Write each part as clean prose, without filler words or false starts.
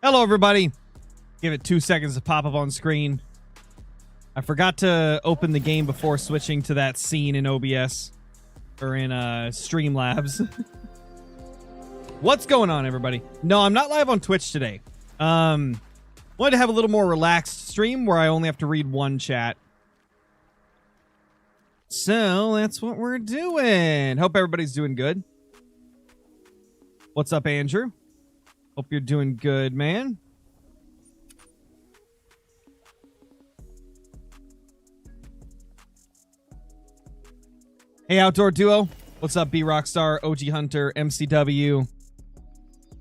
Hello, everybody. Give it 2 seconds to pop up on screen. I forgot to open the game before switching to that scene in OBS or in Streamlabs. What's going on, everybody? No, I'm not live on Twitch today. Wanted to have a little more relaxed stream where I only have to read one chat. So that's what we're doing. Hope everybody's doing good. What's up, Andrew? Hope you're doing good, man. Hey, Outdoor Duo. What's up, B Rockstar, OG Hunter, MCW,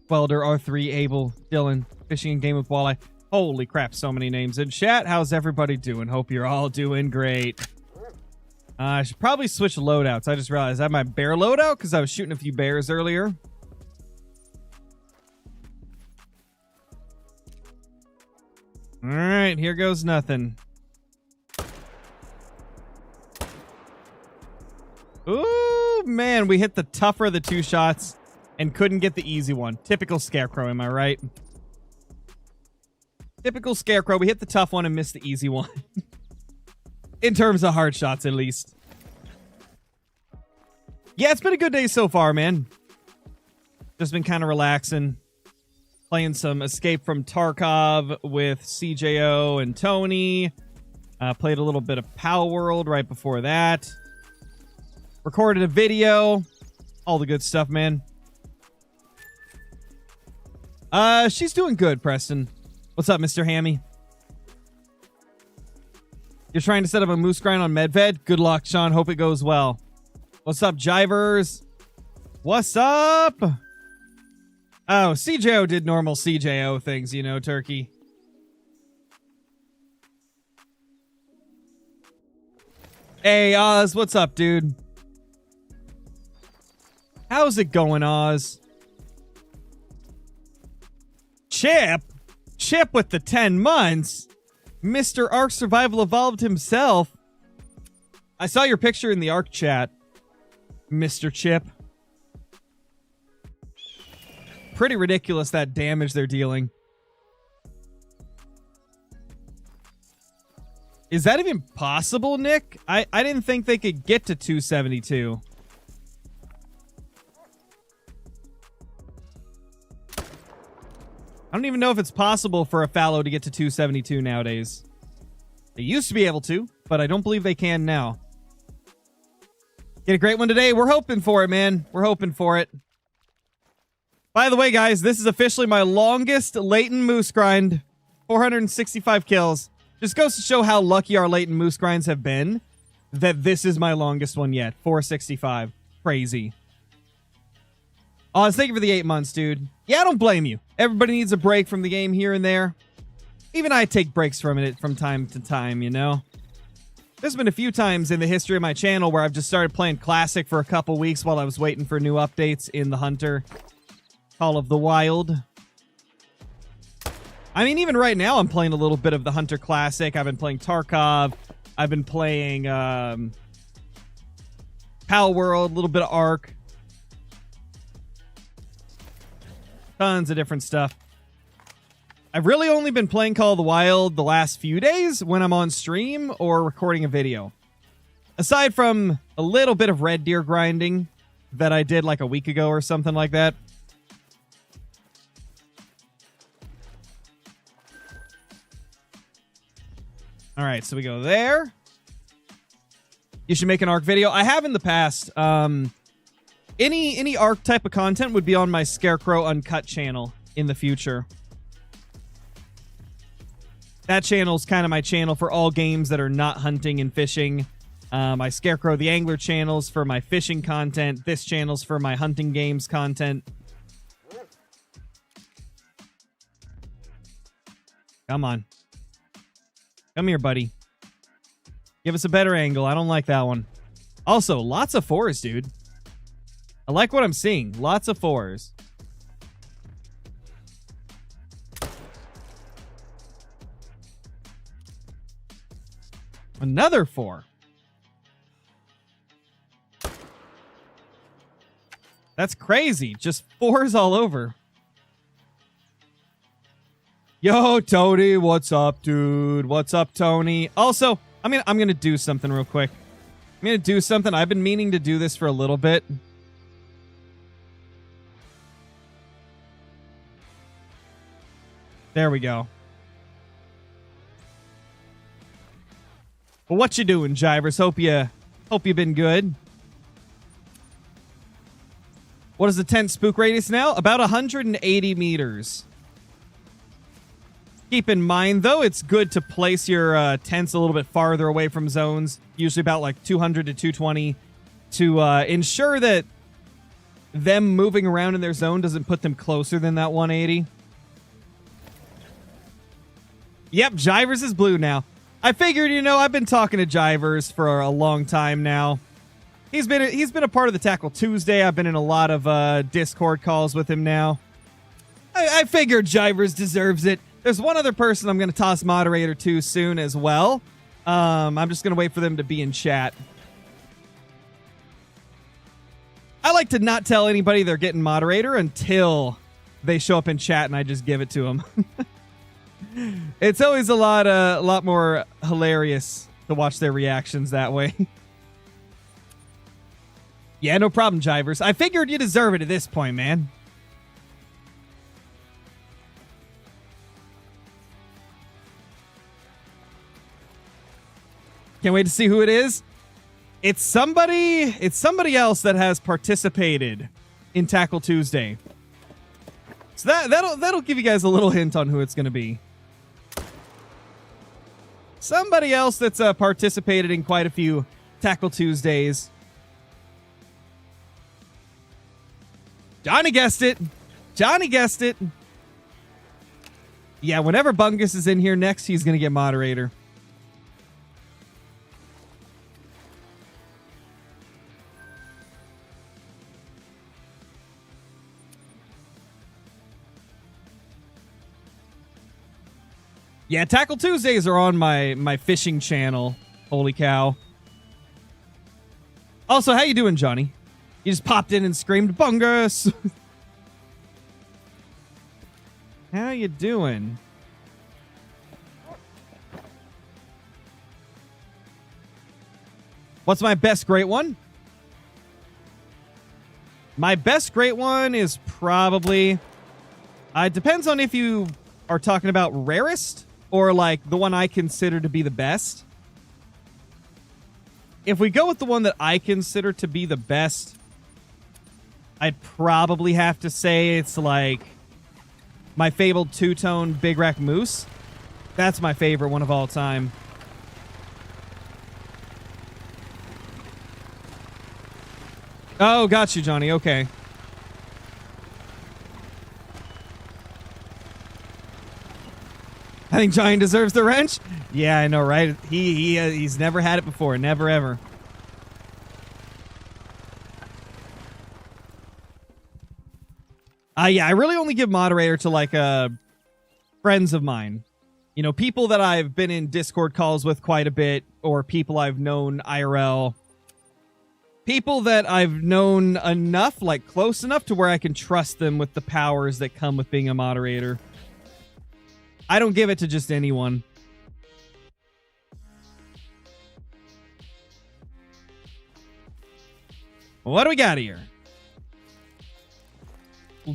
Welder, R3, Abel, Dylan, Fishing and Game with Walleye. Holy crap, so many names in chat. How's everybody doing? Hope you're all doing great. I should probably switch loadouts. I just realized I have my bear loadout because I was shooting a few bears earlier. All right, here goes nothing. Ooh, man, we hit the tougher of the two shots and couldn't get the easy one. Typical Scarecrow, am I right? Typical Scarecrow. We hit the tough one and missed the easy one. In terms of hard shots, at least. Yeah, it's been a good day so far, man. Just been kind of relaxing. Playing some Escape from Tarkov with CJO and Tony. Played a little bit of Power World right before that. Recorded a video. All the good stuff, man. She's doing good, Preston. What's up, Mr. Hammy? You're trying to set up a moose grind on Medved? Good luck, Sean. Hope it goes well. What's up, Jivers? What's up? Oh, CJO did normal CJO things, you know, Turkey. Hey, Oz, what's up, dude? How's it going, Oz? Chip? Chip with the 10 months? Mr. Ark Survival Evolved himself. I saw your picture in the Ark chat, Mr. Chip. Pretty ridiculous, that damage they're dealing. Is that even possible, Nick? I didn't think they could get to 272. I don't even know if it's possible for a fallow to get to 272 nowadays. They used to be able to, but I don't believe they can now. Get a great one today. We're hoping for it, man. We're hoping for it. By the way, guys, this is officially my longest latent moose grind. 465 kills. Just goes to show how lucky our latent moose grinds have been that this is my longest one yet. 465. Crazy. Oz, thank you for the 8 months, dude. Yeah, I don't blame you. Everybody needs a break from the game here and there. Even I take breaks from it from time to time, you know? There's been a few times in the history of my channel where I've just started playing Classic for a couple weeks while I was waiting for new updates in the Hunter. Call of the Wild. I mean, even right now, I'm playing a little bit of the Hunter Classic. I've been playing Tarkov. I've been playing Power World, a little bit of Ark. Tons of different stuff. I've really only been playing Call of the Wild the last few days when I'm on stream or recording a video. Aside from a little bit of Red Deer grinding that I did like a week ago or something like that. All right, so we go there. You should make an Ark video. I have in the past. Any Ark type of content would be on my Scarecrow Uncut channel in the future. That channel is kind of my channel for all games that are not hunting and fishing. My Scarecrow the Angler channels for my fishing content. This channel's for my hunting games content. Come on. Come here, buddy. Give us a better angle. I don't like that one. Also, lots of fours, dude. I like what I'm seeing. Lots of fours. Another 4. That's crazy. Just 4s all over. Yo, Tony, what's up, dude? What's up, Tony? Also, I'm gonna do something real quick. I'm gonna do something. I've been meaning to do this for a little bit. There we go. Well, what you doing, Jivers? Hope you've been good. What is the tent spook radius now? About 180 meters. Keep in mind, though, it's good to place your tents a little bit farther away from zones, usually about like 200 to 220, to ensure that them moving around in their zone doesn't put them closer than that 180. Yep, Jivers is blue now. I figured, I've been talking to Jivers for a long time now. He's been a part of the Tackle Tuesday. I've been in a lot of Discord calls with him now. I figured Jivers deserves it. There's one other person I'm going to toss moderator to soon as well. I'm just going to wait for them to be in chat. I like to not tell anybody they're getting moderator until they show up in chat and I just give it to them. It's always a lot more hilarious to watch their reactions that way. Yeah, no problem, Jivers. I figured you deserve it at this point, man. Can't wait to see who it is. It's somebody else that has participated in Tackle Tuesday. So that'll give you guys a little hint on who it's going to be. Somebody else that's participated in quite a few Tackle Tuesdays. Johnny guessed it. Johnny guessed it. Yeah, whenever Bungus is in here next, he's going to get moderator. Yeah, Tackle Tuesdays are on my fishing channel. Holy cow. Also, how you doing, Johnny? You just popped in and screamed, Bungus! How you doing? What's my best great one? My best great one is probably... it depends on if you are talking about rarest or like the one I consider to be the best. If we go with the one that I consider to be the best, I'd probably have to say it's like my fabled two-tone Big Rack Moose. That's my favorite one of all time. Oh, got you, Johnny. Okay. I think Johnny deserves the wrench. Yeah, I know, right? He's never had it before. Never, ever. Yeah, I really only give moderator to, like, friends of mine. You know, people that I've been in Discord calls with quite a bit, or people I've known IRL. People that I've known enough, like, close enough to where I can trust them with the powers that come with being a moderator. I don't give it to just anyone. What do we got here?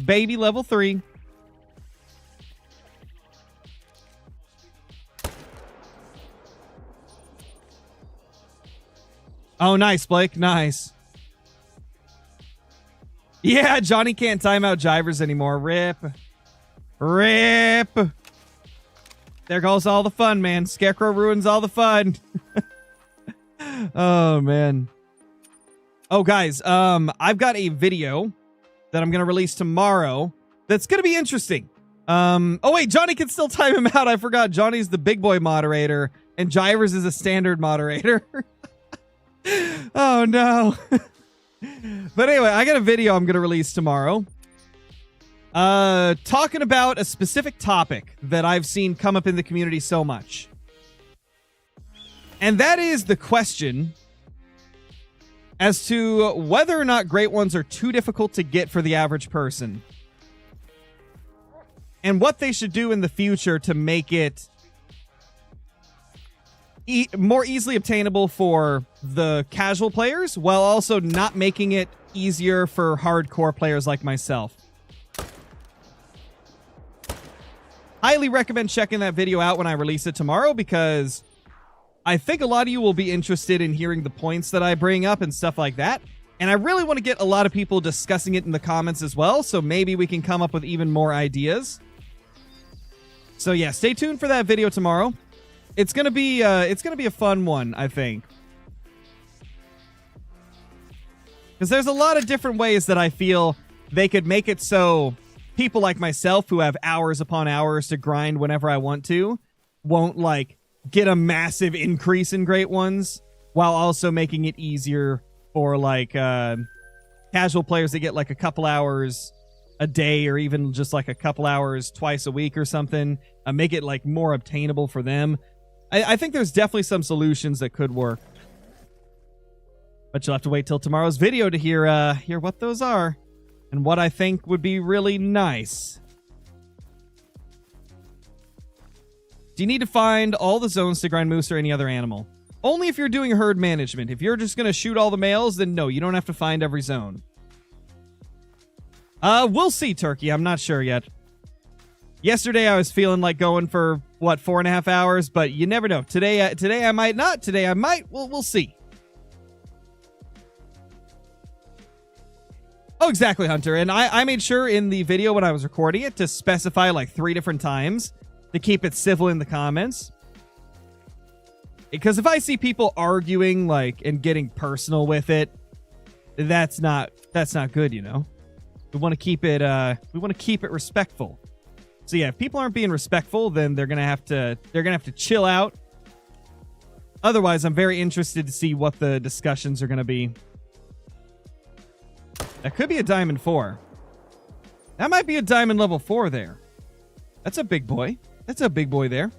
Baby level 3. Oh, nice, Blake. Nice. Yeah, Johnny can't time out Jivers anymore. Rip. Rip. There goes all the fun, man. Scarecrow ruins all the fun. Oh, man. Oh, guys, I've got a video that I'm going to release tomorrow that's going to be interesting. Oh, wait, Johnny can still time him out. I forgot. Johnny's the big boy moderator, and Jivers is a standard moderator. Oh, no. But anyway, I got a video I'm going to release tomorrow. Talking about a specific topic that I've seen come up in the community so much. And that is the question as to whether or not great ones are too difficult to get for the average person. and what they should do in the future to make it more easily obtainable for the casual players, while also not making it easier for hardcore players like myself. Highly recommend checking that video out when I release it tomorrow, because I think a lot of you will be interested in hearing the points that I bring up and stuff like that. And I really want to get a lot of people discussing it in the comments as well, so maybe we can come up with even more ideas. So yeah, stay tuned for that video tomorrow. It's gonna be a fun one, I think, because there's a lot of different ways that I feel they could make it so people like myself, who have hours upon hours to grind whenever I want to, won't like get a massive increase in great ones, while also making it easier for like casual players that get like a couple hours a day, or even just like a couple hours twice a week or something. Make it like more obtainable for them. I think there's definitely some solutions that could work, but you'll have to wait till tomorrow's video to hear what those are and what I think would be really nice. Do you need to find all the zones to grind moose or any other animal? Only if you're doing herd management. If you're just going to shoot all the males, then no, you don't have to find every zone. We'll see, Turkey. I'm not sure yet. Yesterday, I was feeling like going for, what, 4.5 hours, but you never know. Today I might not. Today I might. We'll see. Oh, exactly, Hunter. And I made sure in the video when I was recording it to specify like 3 different times to keep it civil in the comments. Because if I see people arguing like and getting personal with it, that's not good, you know. We want to keep it respectful. So yeah, if people aren't being respectful, then they're gonna have to chill out. Otherwise, I'm very interested to see what the discussions are gonna be. That could be a diamond 4. That might be a diamond level 4 there. That's a big boy. That's a big boy there.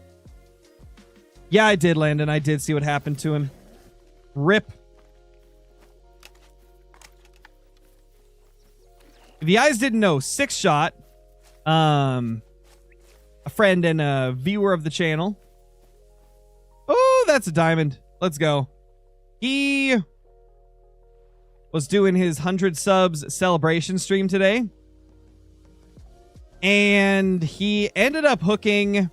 Yeah, I did, Landon. I did see what happened to him. Rip. If you guys didn't know, 6shot, a friend and a viewer of the channel. Oh, that's a diamond. Let's go. He was doing his 100 subs celebration stream today, and he ended up hooking...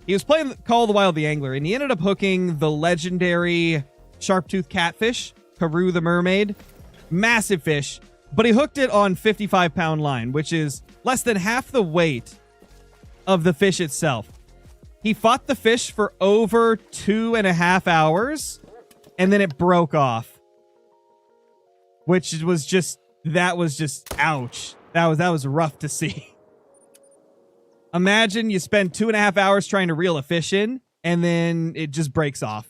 He was playing Call of the Wild the Angler, and he ended up hooking the legendary sharp-toothed catfish, Karoo the mermaid. Massive fish, but he hooked it on 55-pound line, which is less than half the weight of the fish itself. He fought the fish for over 2.5 hours, and then it broke off. Which was just, that was just, ouch. That was rough to see. Imagine you spend 2.5 hours trying to reel a fish in, and then it just breaks off.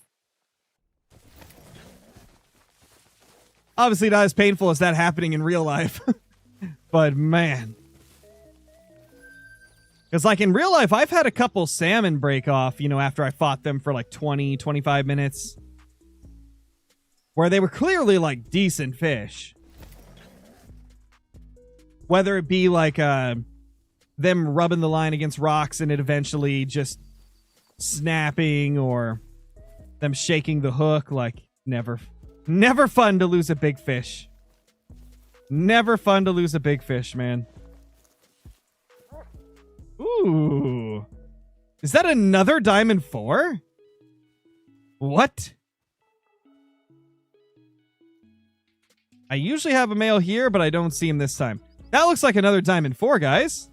Obviously not as painful as that happening in real life. But man. Because like in real life, I've had a couple salmon break off, you know, after I fought them for like 20, 25 minutes. Where they were clearly like decent fish. Whether it be like them rubbing the line against rocks and it eventually just snapping, or them shaking the hook, like never fun to lose a big fish. Never fun to lose a big fish, man. Ooh. Is that another diamond 4? What? I usually have a male here, but I don't see him this time. That looks like another diamond 4, guys.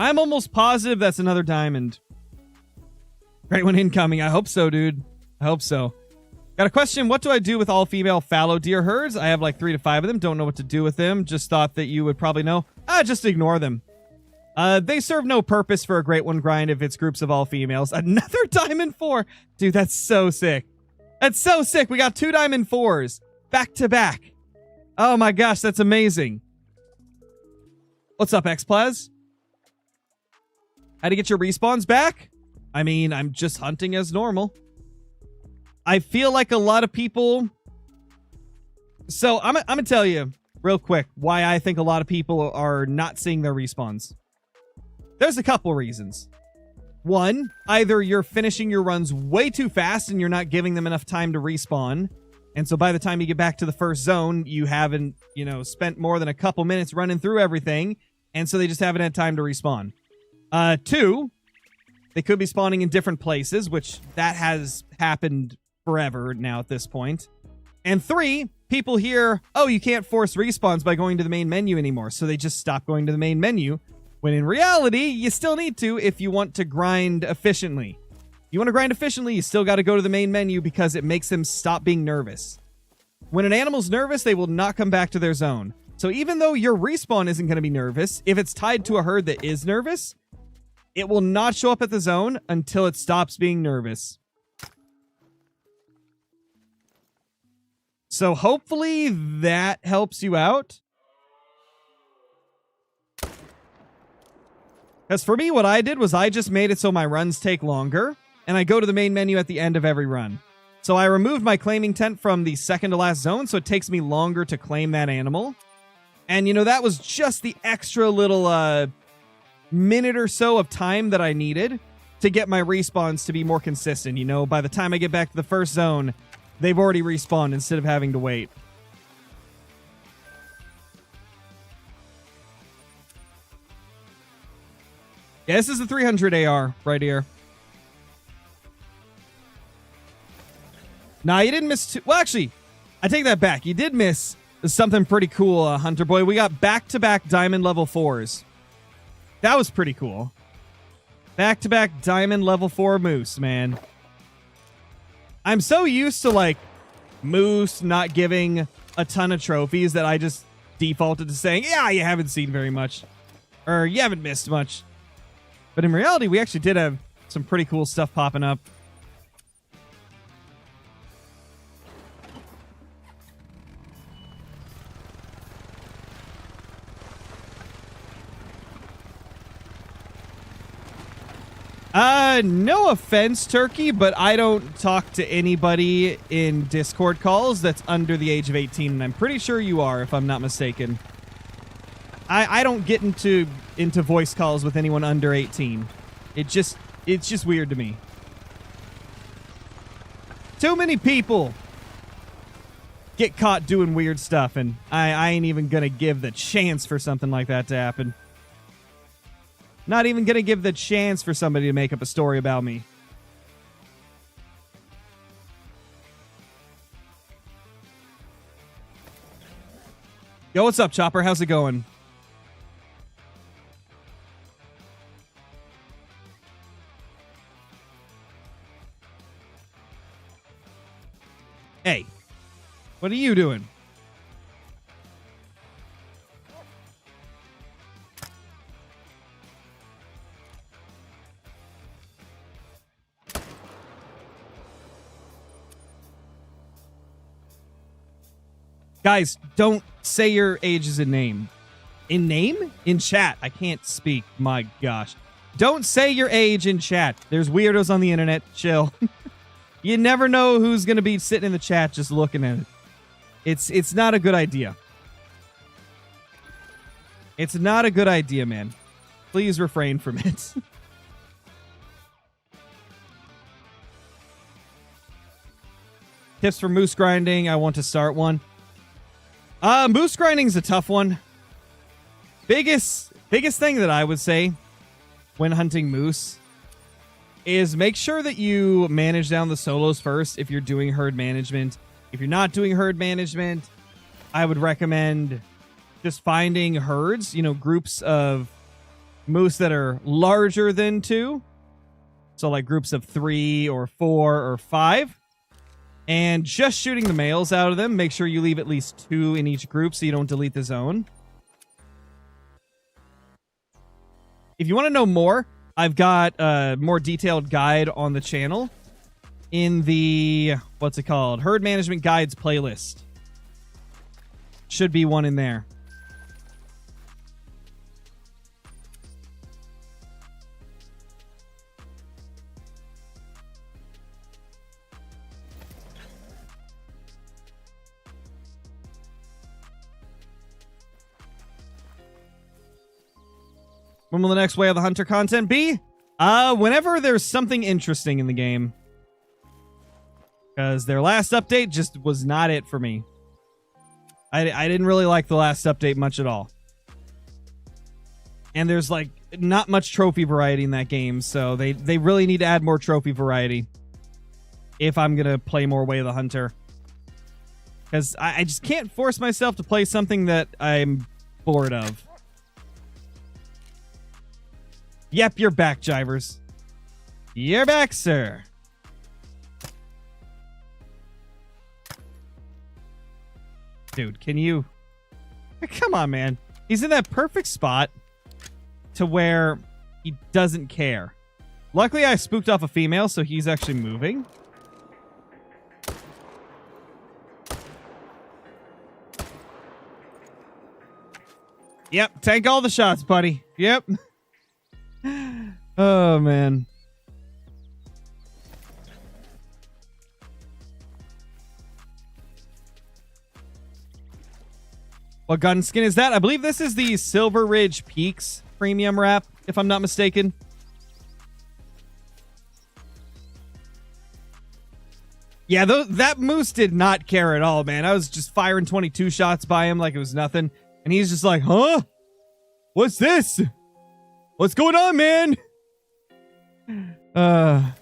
I'm almost positive that's another diamond. Great one incoming. I hope so, dude. I hope so. Got a question. What do I do with all female fallow deer herds? I have like 3 to 5 of them. Don't know what to do with them. Just thought that you would probably know. Just ignore them. They serve no purpose for a great one grind if it's groups of all females. Another diamond 4. Dude, that's so sick. That's so sick. We got 2 diamond 4s back to back. Oh my gosh, that's amazing. What's up, Xplaz? How to get your respawns back? I mean, I'm just hunting as normal. I feel like a lot of people... So, I'm going to tell you real quick why I think a lot of people are not seeing their respawns. There's a couple reasons. One, either you're finishing your runs way too fast and you're not giving them enough time to respawn. And so by the time you get back to the first zone, you haven't, spent more than a couple minutes running through everything. And so they just haven't had time to respawn. Two, they could be spawning in different places, which that has happened forever now at this point. And three, people hear, oh, you can't force respawns by going to the main menu anymore. So they just stop going to the main menu. When in reality, you still need to if you want to grind efficiently. You want to grind efficiently, you still got to go to the main menu because it makes them stop being nervous. When an animal's nervous, they will not come back to their zone. So even though your respawn isn't going to be nervous, if it's tied to a herd that is nervous, it will not show up at the zone until it stops being nervous. So hopefully that helps you out. Because for me, what I did was I just made it so my runs take longer, and I go to the main menu at the end of every run. So I removed my claiming tent from the second to last zone, so it takes me longer to claim that animal. And, that was just the extra little minute or so of time that I needed to get my respawns to be more consistent. By the time I get back to the first zone, they've already respawned instead of having to wait. Yeah, this is the 300 AR right here. Nah, you didn't miss well, actually, I take that back. You did miss something pretty cool, Hunter Boy. We got back-to-back Diamond level 4s. That was pretty cool. Back-to-back Diamond level 4 moose, man. I'm so used to, moose not giving a ton of trophies that I just defaulted to saying, yeah, you haven't seen very much. Or you haven't missed much. But in reality, we actually did have some pretty cool stuff popping up. No offense, Turkey, but I don't talk to anybody in Discord calls that's under the age of 18, and I'm pretty sure you are, if I'm not mistaken. I don't get into voice calls with anyone under 18. It's just weird to me. Too many people get caught doing weird stuff, and I ain't even gonna give the chance for something like that to happen. Not even gonna give the chance for somebody to make up a story about me. Yo, what's up, Chopper? How's it going? Hey, what are you doing? Guys, don't say your age is in name. In name? In chat. I can't speak. My gosh. Don't say your age in chat. There's weirdos on the internet. Chill. You never know who's going to be sitting in the chat just looking at it. It's not a good idea. It's not a good idea, man. Please refrain from it. Tips for moose grinding. I want to start one. Moose grinding is a tough one. Biggest thing that I would say when hunting moose is make sure that you manage down the solos first if you're doing herd management. If you're not doing herd management, I would recommend just finding herds, groups of moose that are larger than 2. So like groups of 3 or 4 or 5. And just shooting the males out of them. Make sure you leave at least 2 in each group so you don't delete the zone. If you want to know more, I've got a more detailed guide on the channel in the, what's it called? Herd Management Guides playlist. Should be one in there. When will the next Way of the Hunter content be? Whenever there's something interesting in the game. Because their last update just was not it for me. I didn't really like the last update much at all. And there's like not much trophy variety in that game, so they really need to add more trophy variety if I'm gonna play more Way of the Hunter. Because I just can't force myself to play something that I'm bored of. Yep, you're back, Jivers. You're back, sir. Dude, can you... Come on, man. He's in that perfect spot to where he doesn't care. Luckily, I spooked off a female, so he's actually moving. Yep, tank all the shots, buddy. Yep. Oh, man. What gun skin is that? I believe this is the Silver Ridge Peaks premium wrap, if I'm not mistaken. Yeah, that moose did not care at all, man. I was just firing 22 shots by him like it was nothing. And he's just like, huh? What's this? What's going on, man? You're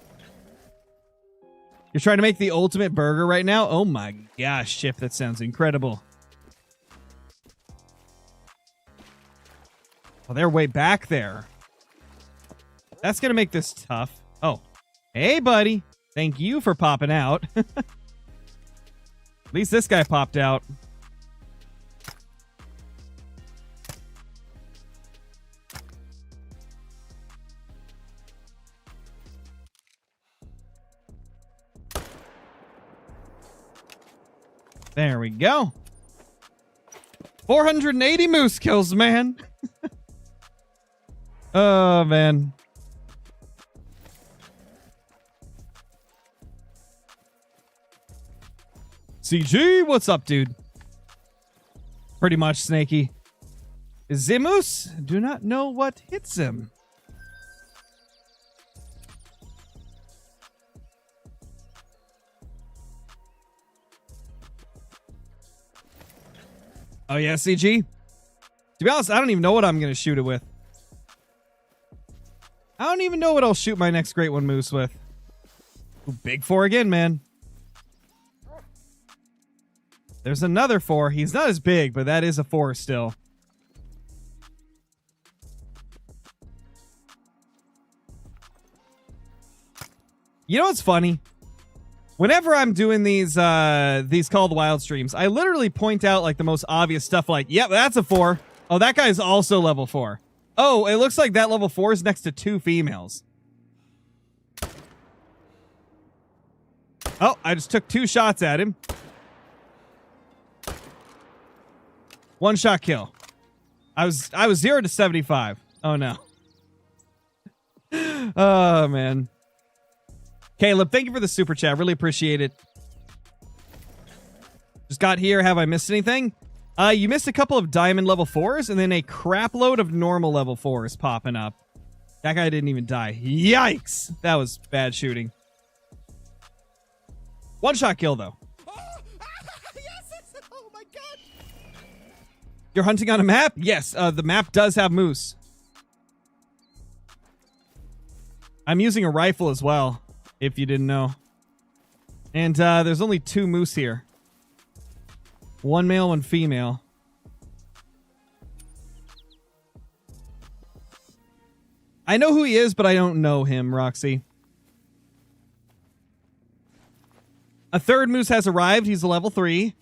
trying to make the ultimate burger right now? Oh my gosh, Chip, that sounds incredible. Oh, they're way back there. That's going to make this tough. Oh, hey, buddy. Thank you for popping out. At least this guy popped out. There we go. 480 moose kills, man. Oh, man. CG, what's up, dude? Pretty much, Snaky. Zimus? Do not know what hits him. Oh, yeah, CG? To be honest, I don't even know what I'm going to shoot it with. I don't even know what I'll shoot my next Great One Moose with. Ooh, big 4 again, man. There's another 4. He's not as big, but that is a 4 still. You know what's funny? Whenever I'm doing these Call of the Wild streams, I literally point out like the most obvious stuff like, yep, that's a 4. Oh, that guy's also level 4. Oh, it looks like that level 4 is next to 2 females. Oh, I just took 2 shots at him. 1 shot kill. I was 0 to 75. Oh no. Oh man. Caleb, thank you for the super chat. Really appreciate it. Just got here. Have I missed anything? You missed a couple of diamond level 4s and then a crap load of normal level 4s popping up. That guy didn't even die. Yikes. That was bad shooting. 1 shot kill though. Yes, oh my god. You're hunting on a map? Yes, the map does have moose. I'm using a rifle as well, if you didn't know. And there's only 2 moose here. 1 male, 1 female. I know who he is, but I don't know him, Roxy. A 3rd moose has arrived. He's a level 3.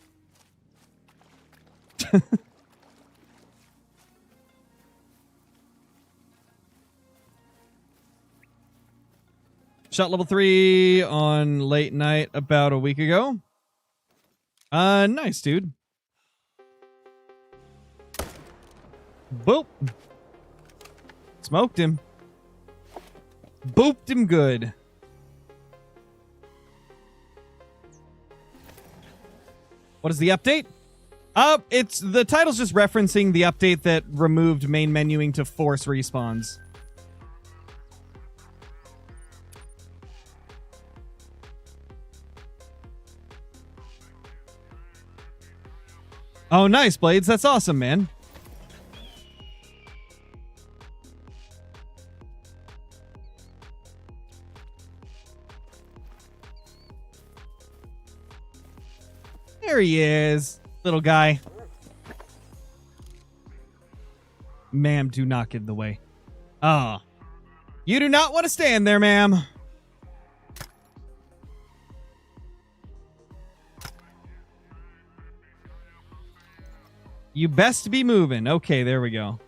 Shot level 3 on late night about a week ago. Nice, dude. Boop. Smoked him. Booped him good. What is the update? It's the title's just referencing the update that removed main menuing to force respawns. Oh, nice, Blades. That's awesome, man. There he is, little guy. Ma'am, do not get in the way. Ah. You do not want to stand there, ma'am. You best be moving. Okay, there we go.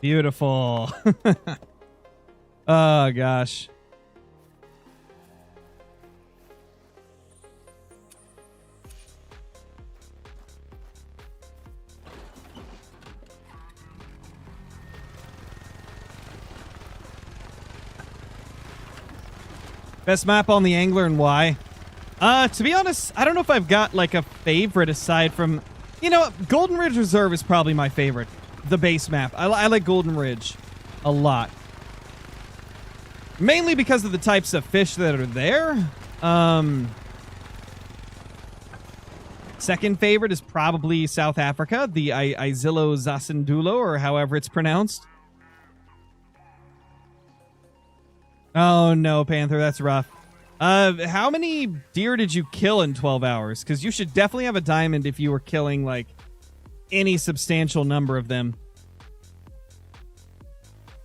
Beautiful. Oh, gosh. Best map on the Angler and why? To be honest, I don't know if I've got like a favorite aside from, you know, Golden Ridge Reserve is probably my favorite. The base map. I like Golden Ridge a lot. Mainly because of the types of fish that are there. Second favorite is probably South Africa, the Izilo Zasandulo, or however it's pronounced. Oh no, Panther, that's rough. How many deer did you kill in 12 hours? Because you should definitely have a diamond if you were killing, like, any substantial number of them.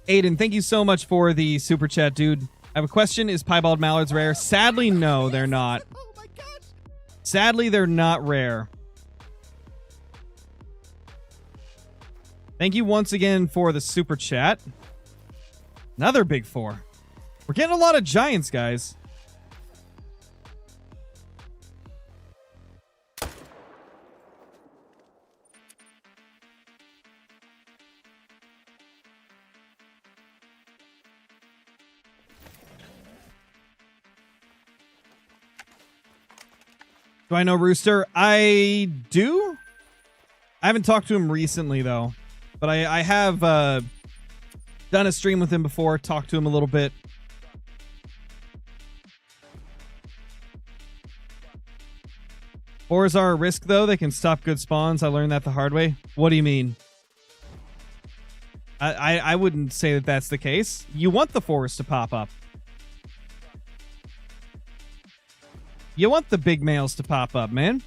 Aiden, thank you so much for the super chat, dude. I have a question. Is piebald mallards rare? Sadly, no, they're not. Oh my gosh. Sadly, they're not rare. Thank you once again for the super chat. Another big 4. We're getting a lot of giants, guys. Do I know Rooster? I do. I haven't talked to him recently, though. But I have done a stream with him before, talked to him a little bit. Boars are a risk, though. They can stop good spawns. I learned that the hard way. What do you mean? I wouldn't say that that's the case. You want the forest to pop up. You want the big males to pop up, man.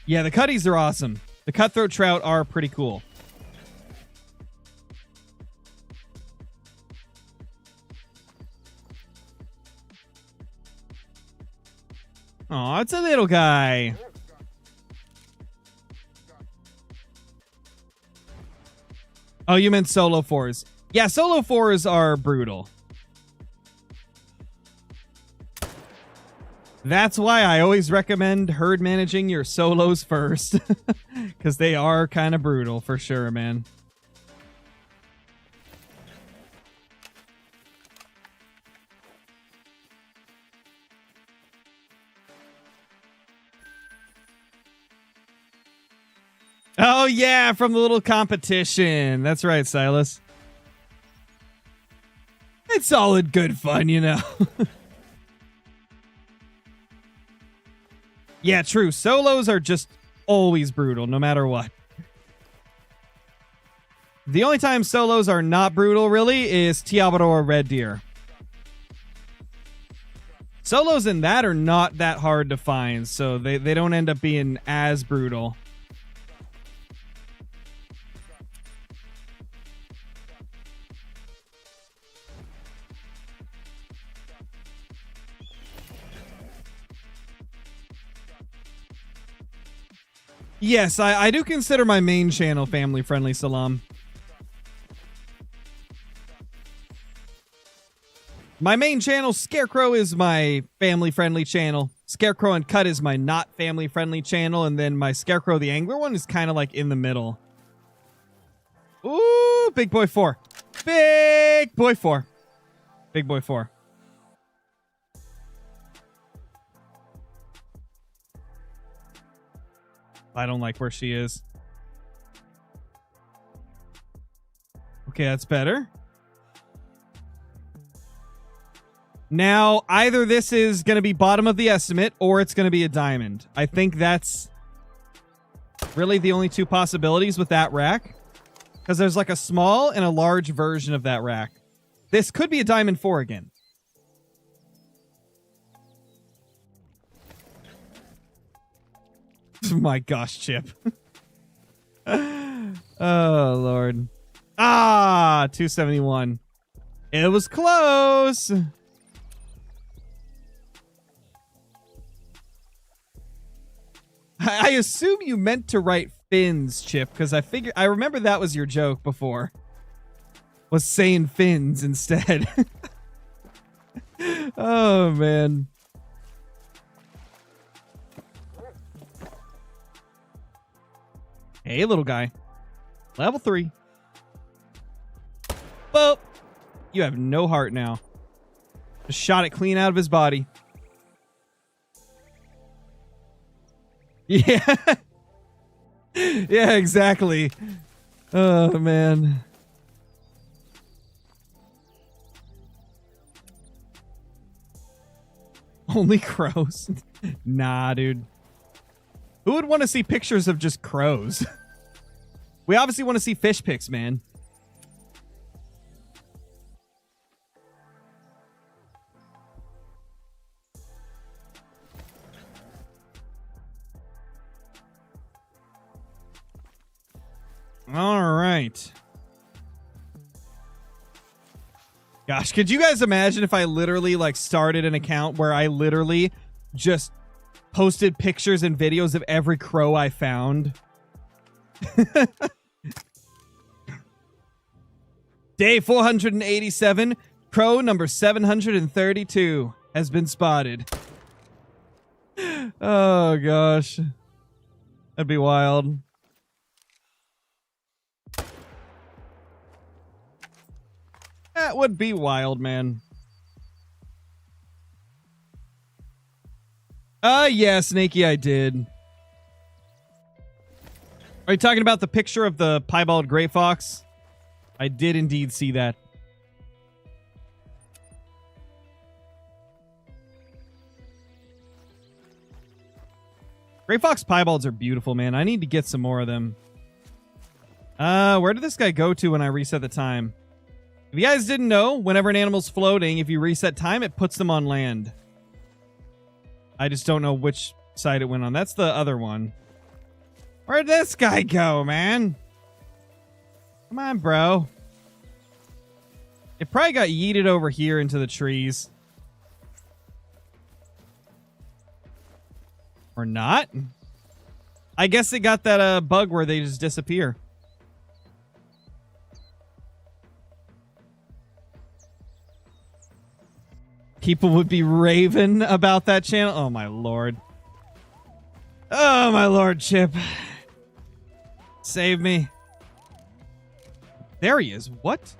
Yeah, the cutties are awesome. The cutthroat trout are pretty cool. Aw, it's a little guy. Oh, you meant solo 4s. Yeah, solo 4s are brutal. That's why I always recommend herd managing your solos first. Because they are kind of brutal for sure, man. Oh, yeah, from the little competition. That's right, Silas. It's all in good fun, you know. Yeah, true. Solos are just always brutal, no matter what. The only time solos are not brutal, really, is Tiabaro or Red Deer. Solos in that are not that hard to find, so they don't end up being as brutal. Yes, I do consider my main channel family-friendly, Salam. My main channel, Scarecrow, is my family-friendly channel. Scarecrow and Cut is my not family-friendly channel, and then my Scarecrow the Angler one is kind of like in the middle. Ooh, big boy 4. Big boy 4. Big boy 4. I don't like where she is. Okay, that's better. Now, either this is going to be bottom of the estimate or it's going to be a diamond. I think that's really the only two possibilities with that rack. Because there's like a small and a large version of that rack. This could be a diamond 4 again. Oh my gosh, Chip. Oh, Lord. Ah, 271. It was close. I assume you meant to write fins, Chip, because I remember that was your joke before. Was saying fins instead. Oh, man. Hey, little guy. Level 3. Boop. You have no heart now. Just shot it clean out of his body. Yeah. Yeah, exactly. Oh, man. Only crows? Nah, dude. Who would want to see pictures of just crows? We obviously want to see fish pics, man. All right. Gosh, could you guys imagine if I literally like started an account where I literally just posted pictures and videos of every crow I found? Day 487, crow number 732 has been spotted. Oh gosh. That'd be wild. That would be wild, man. Yeah, Snakey, I did. Are you talking about the picture of the piebald gray fox? I did indeed see that. Gray fox piebalds are beautiful, man. I need to get some more of them. Where did this guy go to when I reset the time? If you guys didn't know, whenever an animal's floating, if you reset time, it puts them on land. I just don't know which side it went on. That's the other one. Where'd this guy go, man? Come on, bro. It probably got yeeted over here into the trees. Or not. I guess it got that bug where they just disappear. People would be raving about that channel. Oh, my lord. Oh, my lord, Chip. Save me. There he is. What?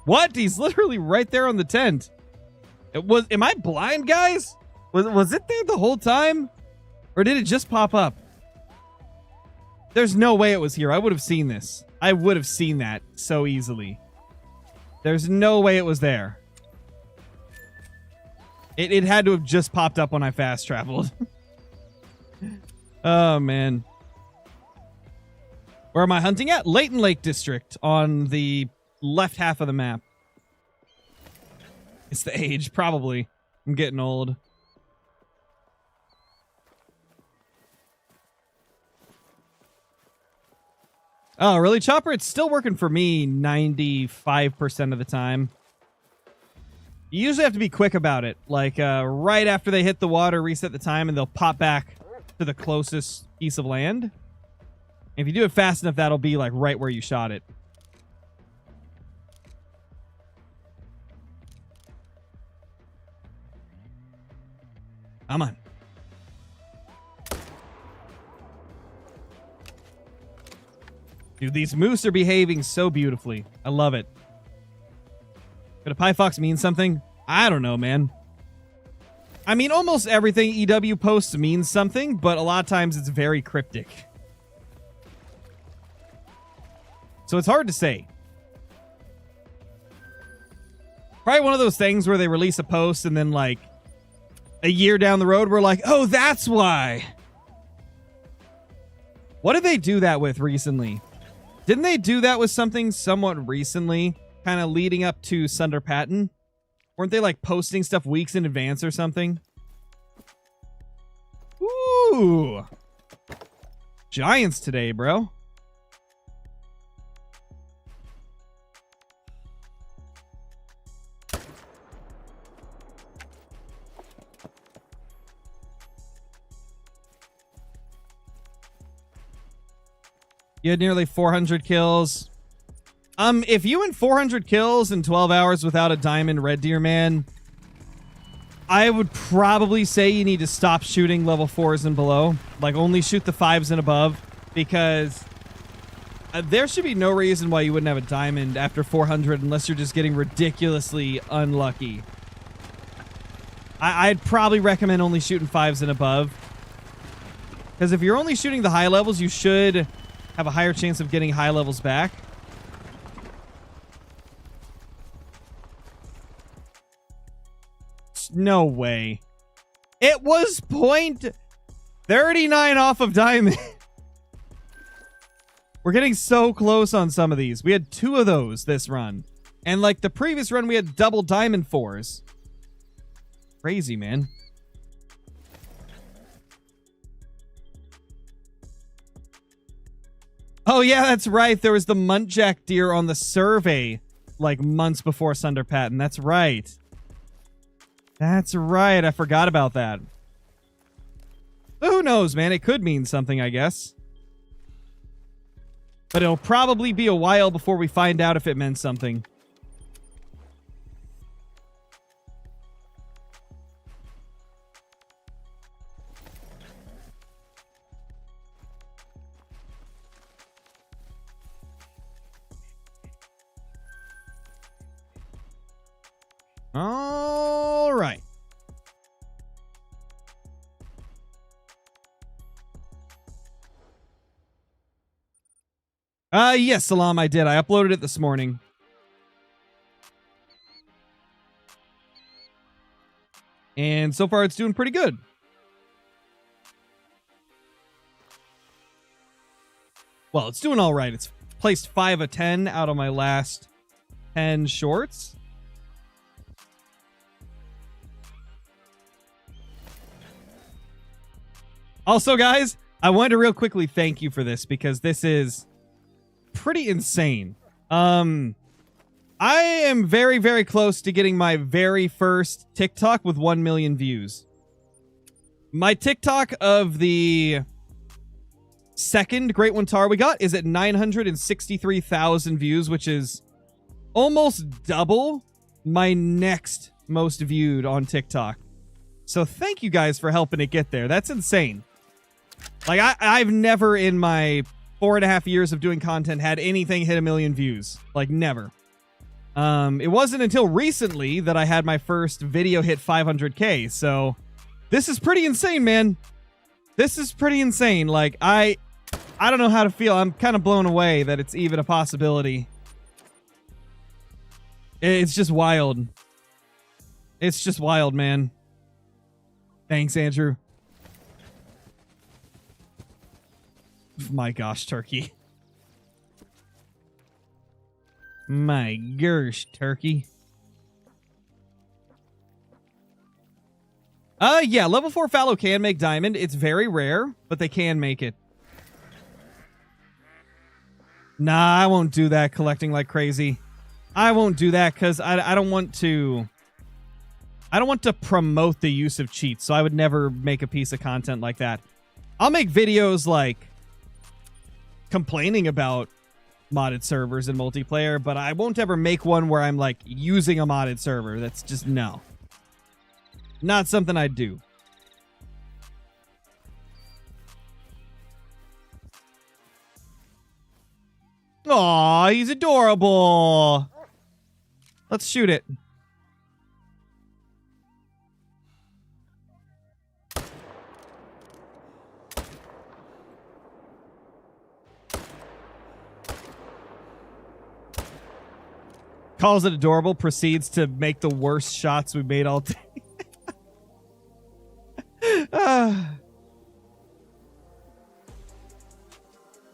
What? He's literally right there on the tent. Am I blind, guys? Was it there the whole time? Or did it just pop up? There's no way it was here. I would have seen this. I would have seen that so easily. There's no way it was there. It had to have just popped up when I fast traveled. Oh, man. Where am I hunting at? Leighton Lake District on the left half of the map. It's the age, probably. I'm getting old. Oh, really, Chopper? It's still working for me 95% of the time. You usually have to be quick about it. Like, right after they hit the water, reset the time, and they'll pop back to the closest piece of land. If you do it fast enough, that'll be, like, right where you shot it. Come on. Dude, these moose are behaving so beautifully. I love it. Could a pie fox mean something? I don't know, man. I mean, almost everything EW posts means something, but a lot of times it's very cryptic. So it's hard to say. Probably one of those things where they release a post and then like a year down the road, we're like, oh, that's why. What did they do that with recently? Didn't they do that with something somewhat recently? Kind of leading up to Sunder Patton? Weren't they like posting stuff weeks in advance or something? Ooh. Giants today, bro. You had nearly 400 kills. If you went 400 kills in 12 hours without a diamond Red Deer, man, I would probably say you need to stop shooting level 4s and below. Like, only shoot the 5s and above, because there should be no reason why you wouldn't have a diamond after 400 unless you're just getting ridiculously unlucky. I'd probably recommend only shooting 5s and above, because if you're only shooting the high levels, you should have a higher chance of getting high levels back. No way. It was .39 off of diamond. We're getting so close on some of these. We had 2 of those this run. And like the previous run, we had double diamond 4s. Crazy, man. Oh, yeah, that's right. There was the muntjac deer on the survey like months before Sunder Patton. That's right. That's right. I forgot about that. But who knows, man? It could mean something, I guess. But it'll probably be a while before we find out if it meant something. All right. Yes, Salam, I did. I uploaded it this morning. And so far, it's doing pretty good. Well, it's doing all right. It's placed 5 of 10 out of my last 10 shorts. Also, guys, I wanted to real quickly thank you for this, because this is pretty insane. I am very, very close to getting my very first TikTok with 1 million views. My TikTok of the second Great One Tar we got is at 963,000 views, which is almost double my next most viewed on TikTok. So thank you guys for helping it get there. That's insane. Like, I've never in my 4.5 years of doing content had anything hit 1 million views. Like, never. It wasn't until recently that I had my first video hit 500K. So this is pretty insane, man. This is pretty insane. Like, I don't know how to feel. I'm kind of blown away that it's even a possibility. It's just wild. It's just wild, man. Thanks, Andrew. My gosh, Turkey. My gosh, Turkey. Yeah, level 4 fallow can make diamond. It's very rare, but they can make it. Nah, I won't do that collecting like crazy. I won't do that because I don't want to... I don't want to promote the use of cheats, so I would never make a piece of content like that. I'll make videos like complaining about modded servers and multiplayer, but I won't ever make one where I'm like using a modded server. That's just no. Not something I'd do. Aw, he's adorable. Let's shoot it. calls it adorable, proceeds to make the worst shots we've made all day.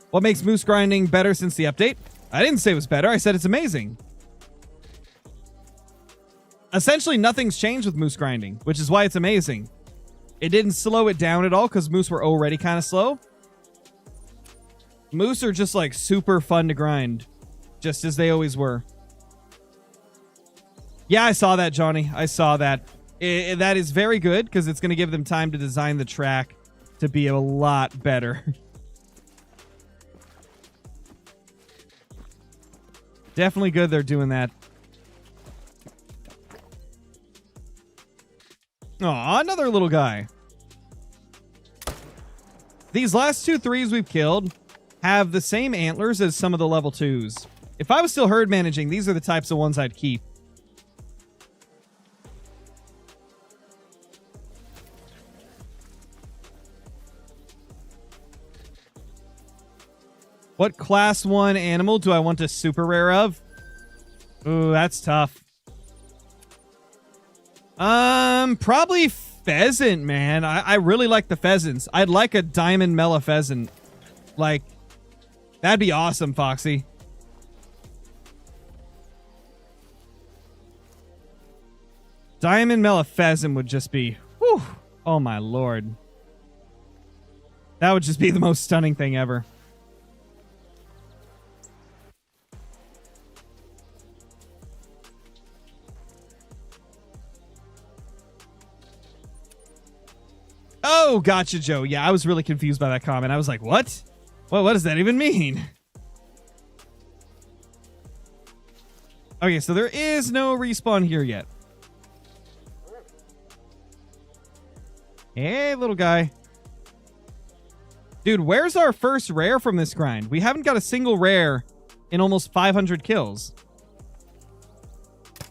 What makes moose grinding better since the update? I didn't say it was better. I said it's amazing. Essentially, nothing's changed with moose grinding, which is why it's amazing. It didn't slow it down at all because moose were already kind of slow. Moose are just like super fun to grind, just as they always were. Yeah, I saw that, Johnny. I saw that. That is very good because it's going to give them time to design the track to be a lot better. Definitely good they're doing that. Aw, another little guy. These last 2 3s we've killed have the same antlers as some of the level 2s. If I was still herd managing, these are the types of ones I'd keep. What class 1 animal do I want a super rare of? Ooh, that's tough. Probably pheasant, man. I really like the pheasants. I'd like a diamond mela pheasant. Like, that'd be awesome, Foxy. Diamond mela pheasant would just be, whew, oh my lord. That would just be the most stunning thing ever. Oh, gotcha, Joe. Yeah, I was really confused by that comment. I was like, what? Well, what does that even mean? Okay, so there is no respawn here yet. Hey, little guy. Dude, where's our first rare from this grind? We haven't got a single rare in almost 500 kills.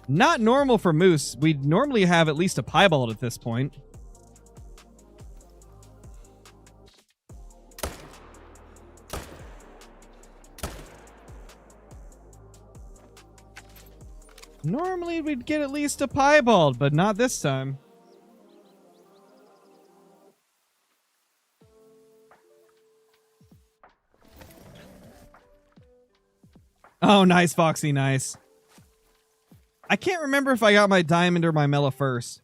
Not normal for moose. We'd normally have at least a piebald at this point. Normally we'd get at least a piebald, but not this time. Oh, nice, Foxy, nice. I can't remember if I got my diamond or my mela first.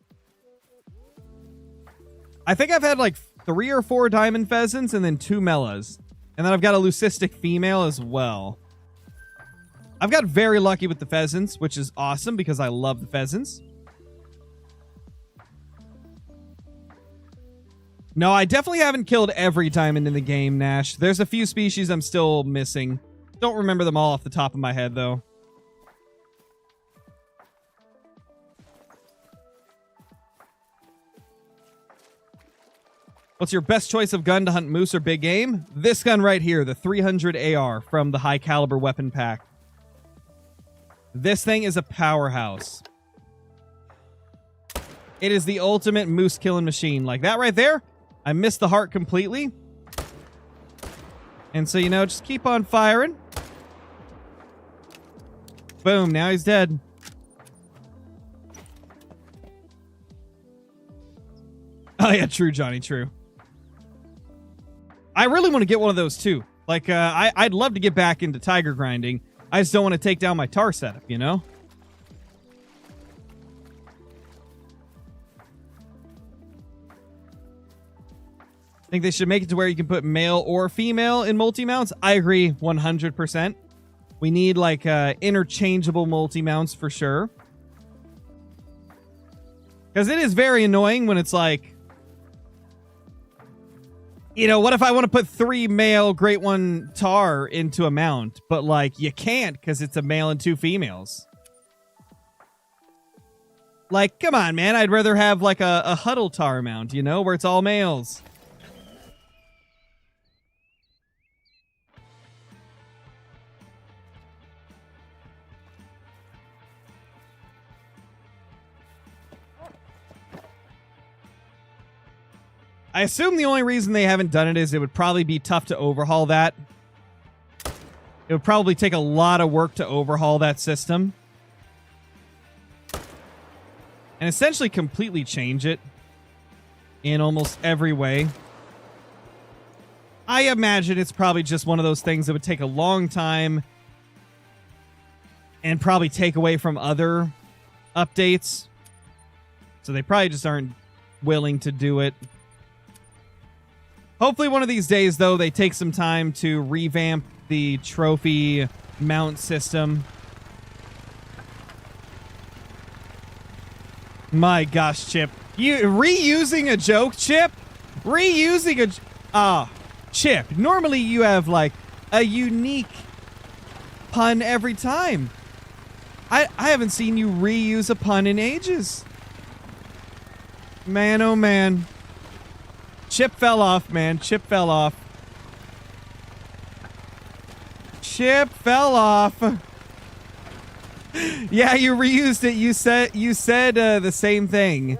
I think I've had like 3 or 4 diamond pheasants and then 2 melas. And then I've got a leucistic female as well. I've got very lucky with the pheasants, which is awesome because I love the pheasants. No, I definitely haven't killed every diamond in the game, Nash. There's a few species I'm still missing. Don't remember them all off the top of my head, though. What's your best choice of gun to hunt moose or big game? This gun right here, the 300 AR from the high caliber weapon pack. This thing is a powerhouse. It is the ultimate moose killing machine. Like that right there, I missed the heart completely. And so, you know, just keep on firing. Boom, now he's dead. Oh yeah, true, Johnny, true. I really want to get one of those too. Like, I'd love to get back into tiger grinding. I just don't want to take down my tar setup, you know? Think they should make it to where you can put male or female in multi-mounts? I agree 100%. We need, like, interchangeable multi-mounts for sure. Because it is very annoying when it's like, you know, what if I want to put 3 male Great One tar into a mount, but like you can't because it's a male and 2 females. Like, come on, man. I'd rather have like a huddle tar mount, you know, where it's all males. I assume the only reason they haven't done it is it would probably be tough to overhaul that. It would probably take a lot of work to overhaul that system. and essentially completely change it in almost every way. I imagine it's probably just one of those things that would take a long time and probably take away from other updates. So they probably just aren't willing to do it. Hopefully one of these days, though, they take some time to revamp the trophy mount system. My gosh, Chip. You reusing a joke, Chip? Reusing a... Chip, normally you have, like, a unique pun every time. I haven't seen you reuse a pun in ages. Man, oh man. Chip fell off, man. Chip fell off. Chip fell off. Yeah, you reused it. You said the same thing.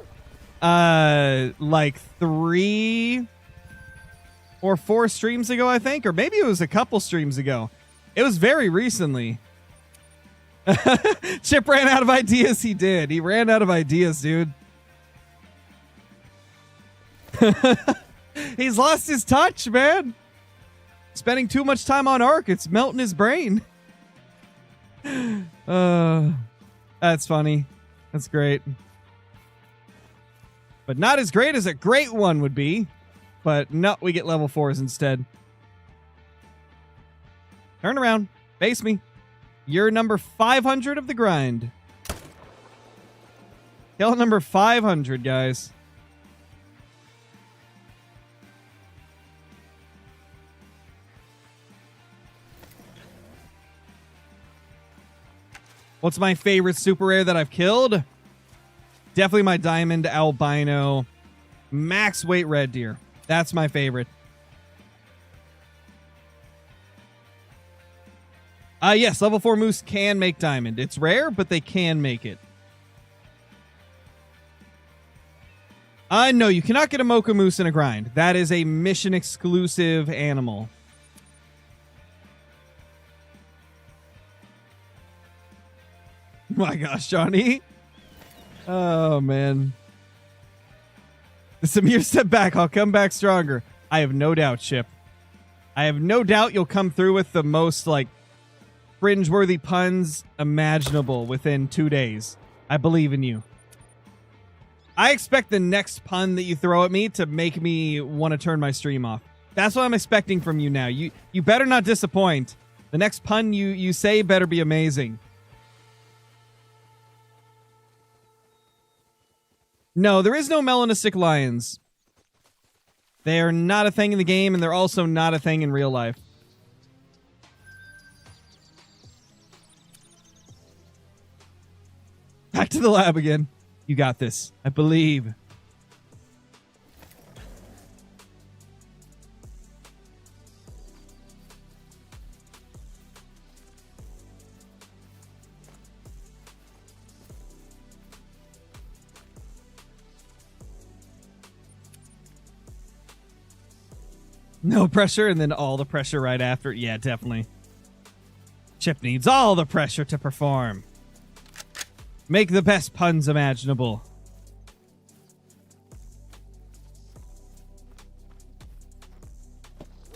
Like 3 or 4 streams ago, I think, or maybe it was a couple streams ago. It was very recently. Chip ran out of ideas. He did. He ran out of ideas, dude. He's lost his touch, man. Spending too much time on Ark. It's melting his brain. That's funny. That's great. But not as great as a great one would be. But no, we get level 4s instead. Turn around. Face me. You're number 500 of the grind. Kill number 500, guys. What's my favorite super rare that I've killed? Definitely my diamond albino max weight red deer. That's my favorite. Yes, level 4 moose can make diamond. It's rare, but they can make it. No, you cannot get a mocha moose in a grind. That is a mission exclusive animal. My gosh, Johnny. Oh, man. Samir, step back. I'll come back stronger. I have no doubt, Chip. I have no doubt you'll come through with the most, like, cringeworthy puns imaginable within 2 days. I believe in you. I expect the next pun that you throw at me to make me want to turn my stream off. That's what I'm expecting from you now. You better not disappoint. The next pun you say better be amazing. No, there is no melanistic lions. They are not a thing in the game, and they're also not a thing in real life. Back to the lab again. You got this. I believe. No pressure, and then all the pressure right after. Yeah, definitely. Chip needs all the pressure to perform. Make the best puns imaginable.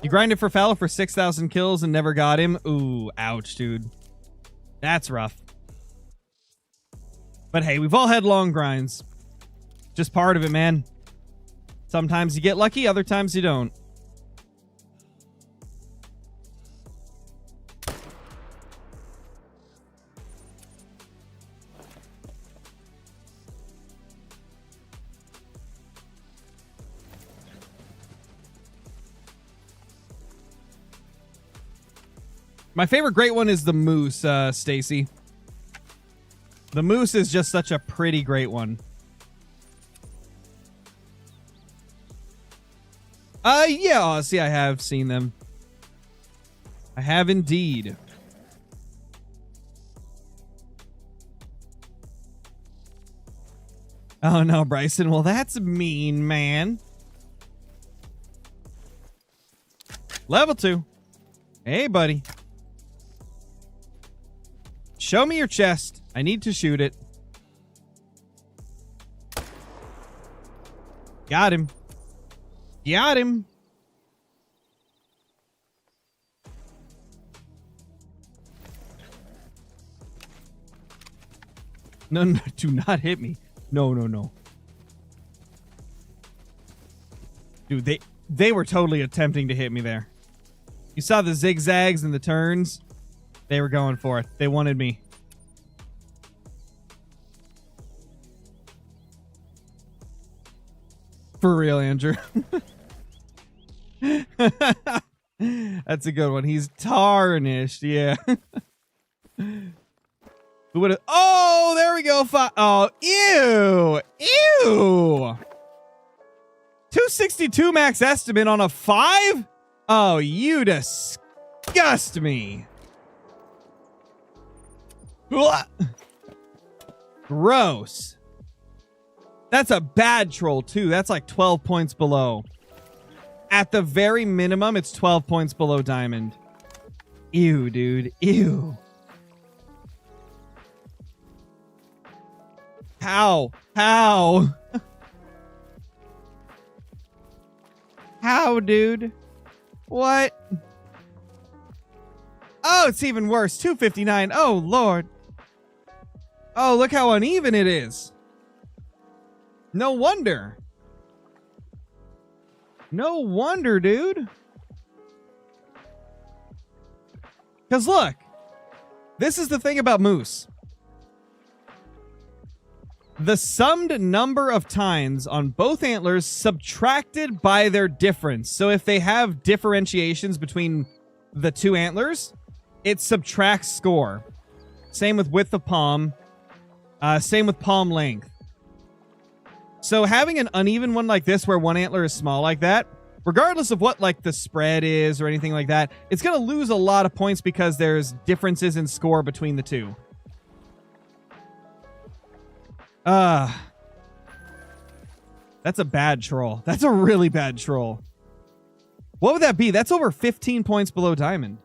You grinded for Fallow for 6,000 kills and never got him? Ooh, ouch, dude. That's rough. But hey, we've all had long grinds. Just part of it, man. Sometimes you get lucky, other times you don't. My favorite great one is the moose, Stacy. The moose is just such a pretty great one. Yeah, see, I have seen them. I have indeed. Oh no, Bryson. Well, that's mean, man. Level 2. Hey, buddy. Show me your chest. I need to shoot it. Got him. Got him. No, no, do not hit me. No, no, no. Dude, they were totally attempting to hit me there. You saw the zigzags and the turns? They were going for it. They wanted me. For real, Andrew. That's a good one. He's tarnished. Yeah. Who would have? Oh, there we go. Oh, ew. Ew. 262 max estimate on a 5? Oh, you disgust me. Gross. That's a bad troll, too. That's like 12 points below. At the very minimum, it's 12 points below diamond. Ew, dude. Ew. How? How? How, dude? What? Oh, it's even worse. 259. Oh, Lord. Oh, look how uneven it is. No wonder. No wonder, dude. Because look, this is the thing about moose. The summed number of tines on both antlers subtracted by their difference. So if they have differentiations between the two antlers, it subtracts score. Same with width of palm. Same with palm length. So having an uneven one like this where one antler is small like that, regardless of what like the spread is or anything like that, it's going to lose a lot of points because there's differences in score between the two. That's a bad troll. That's a really bad troll. What would that be? That's over 15 points below diamond.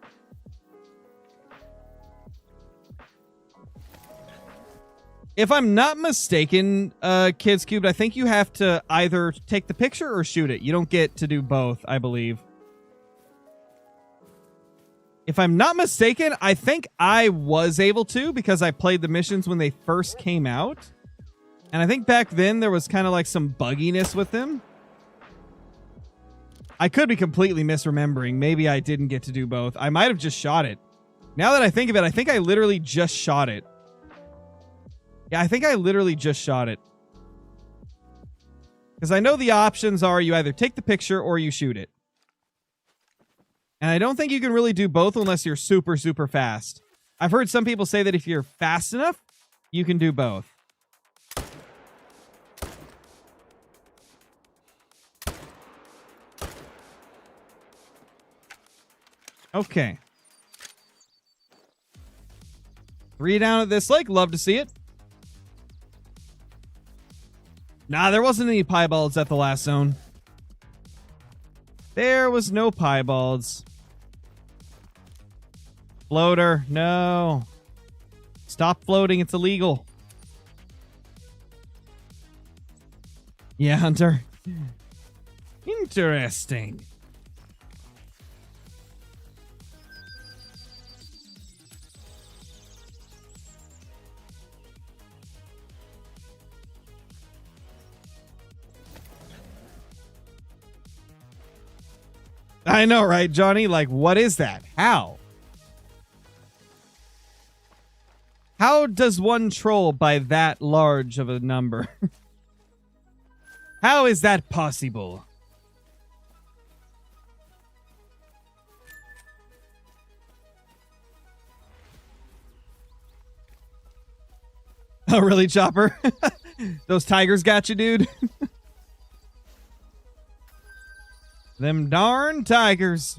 If I'm not mistaken, Kids Cubed, I think you have to either take the picture or shoot it. You don't get to do both, I believe. If I'm not mistaken, I think I was able to because I played the missions when they first came out. And I think back then there was kind of like some bugginess with them. I could be completely misremembering. Maybe I didn't get to do both. I might have just shot it. Now that I think of it, I think I literally just shot it. Yeah, I think I literally just shot it. Because I know the options are you either take the picture or you shoot it. And I don't think you can really do both unless you're super, super fast. I've heard some people say that if you're fast enough, you can do both. Okay. 3 down at this lake. Love to see it. Nah, there wasn't any piebalds at the last zone. There was no piebalds. Floater, no. Stop floating, it's illegal. Yeah, Hunter. Interesting. I know, right, Johnny? Like, what is that? How? How does one troll by that large of a number? How is that possible? Oh, really, Chopper? Those tigers got you, dude? Them darn tigers.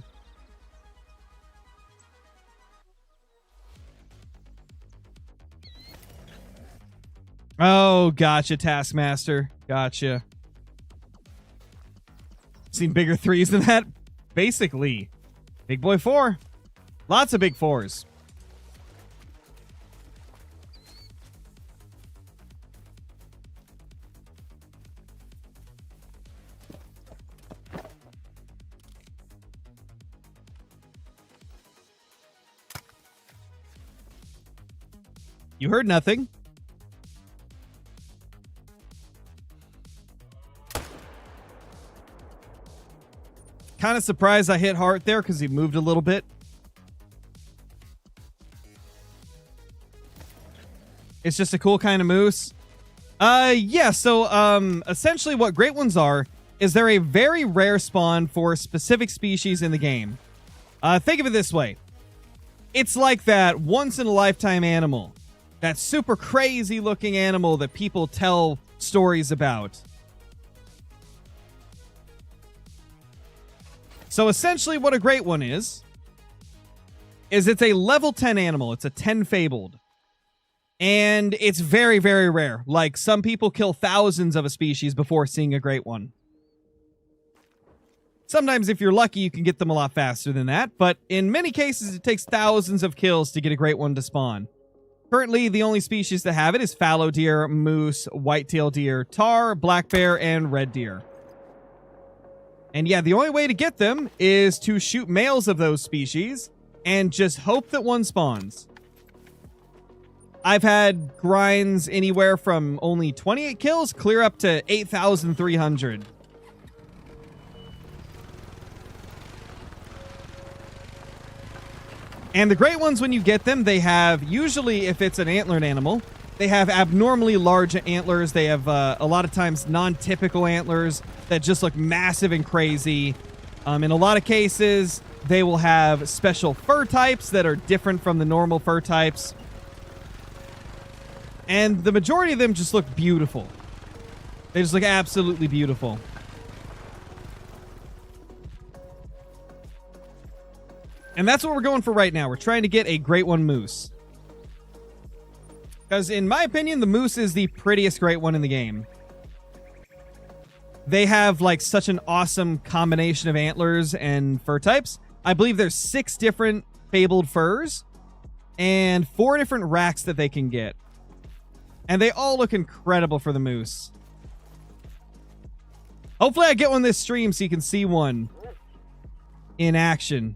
Oh, gotcha, Taskmaster. Gotcha. Seen bigger threes than that? Basically. Big boy 4. Lots of big 4s. You heard nothing. Kind of surprised I hit heart there because he moved a little bit. It's just a cool kind of moose. Yeah, so essentially what great ones are is they're a very rare spawn for specific species in the game. Think of it this way. It's like that once-in-a-lifetime animal. That super crazy-looking animal that people tell stories about. So essentially what a great one is it's a level 10 animal. It's a 10 fabled. And it's very, very rare. Like, some people kill thousands of a species before seeing a great one. Sometimes, if you're lucky, you can get them a lot faster than that. But in many cases, it takes thousands of kills to get a great one to spawn. Currently, the only species that have it is fallow deer, moose, whitetail deer, tar, black bear, and red deer. And yeah, the only way to get them is to shoot males of those species and just hope that one spawns. I've had grinds anywhere from only 28 kills clear up to 8,300. And the great ones, when you get them, they have, usually if it's an antlered animal, they have abnormally large antlers. They have a lot of times non-typical antlers that just look massive and crazy. In a lot of cases, they will have special fur types that are different from the normal fur types. And the majority of them just look beautiful. They just look absolutely beautiful. And that's what we're going for right now. We're trying to get a great one moose. Because in my opinion, the moose is the prettiest great one in the game. They have like such an awesome combination of antlers and fur types. I believe there's 6 different fabled furs and 4 different racks that they can get. And they all look incredible for the moose. Hopefully I get one this stream so you can see one in action.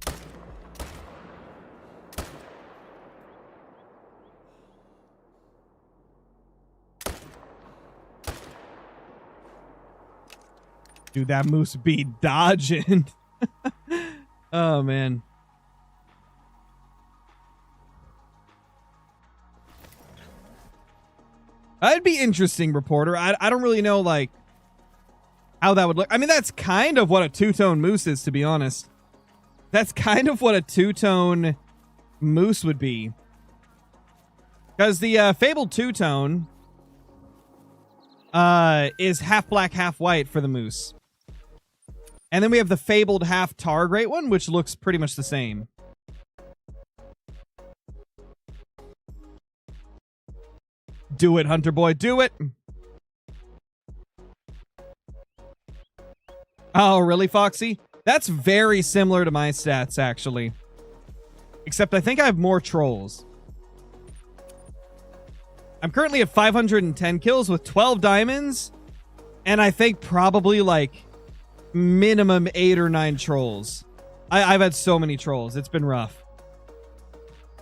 Dude, that moose be dodging. Oh, man. That'd be interesting, reporter. I don't really know, like, how that would look. I mean, that's kind of what a two-tone moose is, to be honest. That's kind of what a two-tone moose would be. Because the fabled two-tone is half black, half white for the moose. And then we have the fabled half tar great one, which looks pretty much the same. Do it, Hunter boy, do it! Oh, really, Foxy? That's very similar to my stats, actually. Except I think I have more trolls. I'm currently at 510 kills with 12 diamonds. And I think probably like minimum 8 or 9 trolls. I've had so many trolls. It's been rough.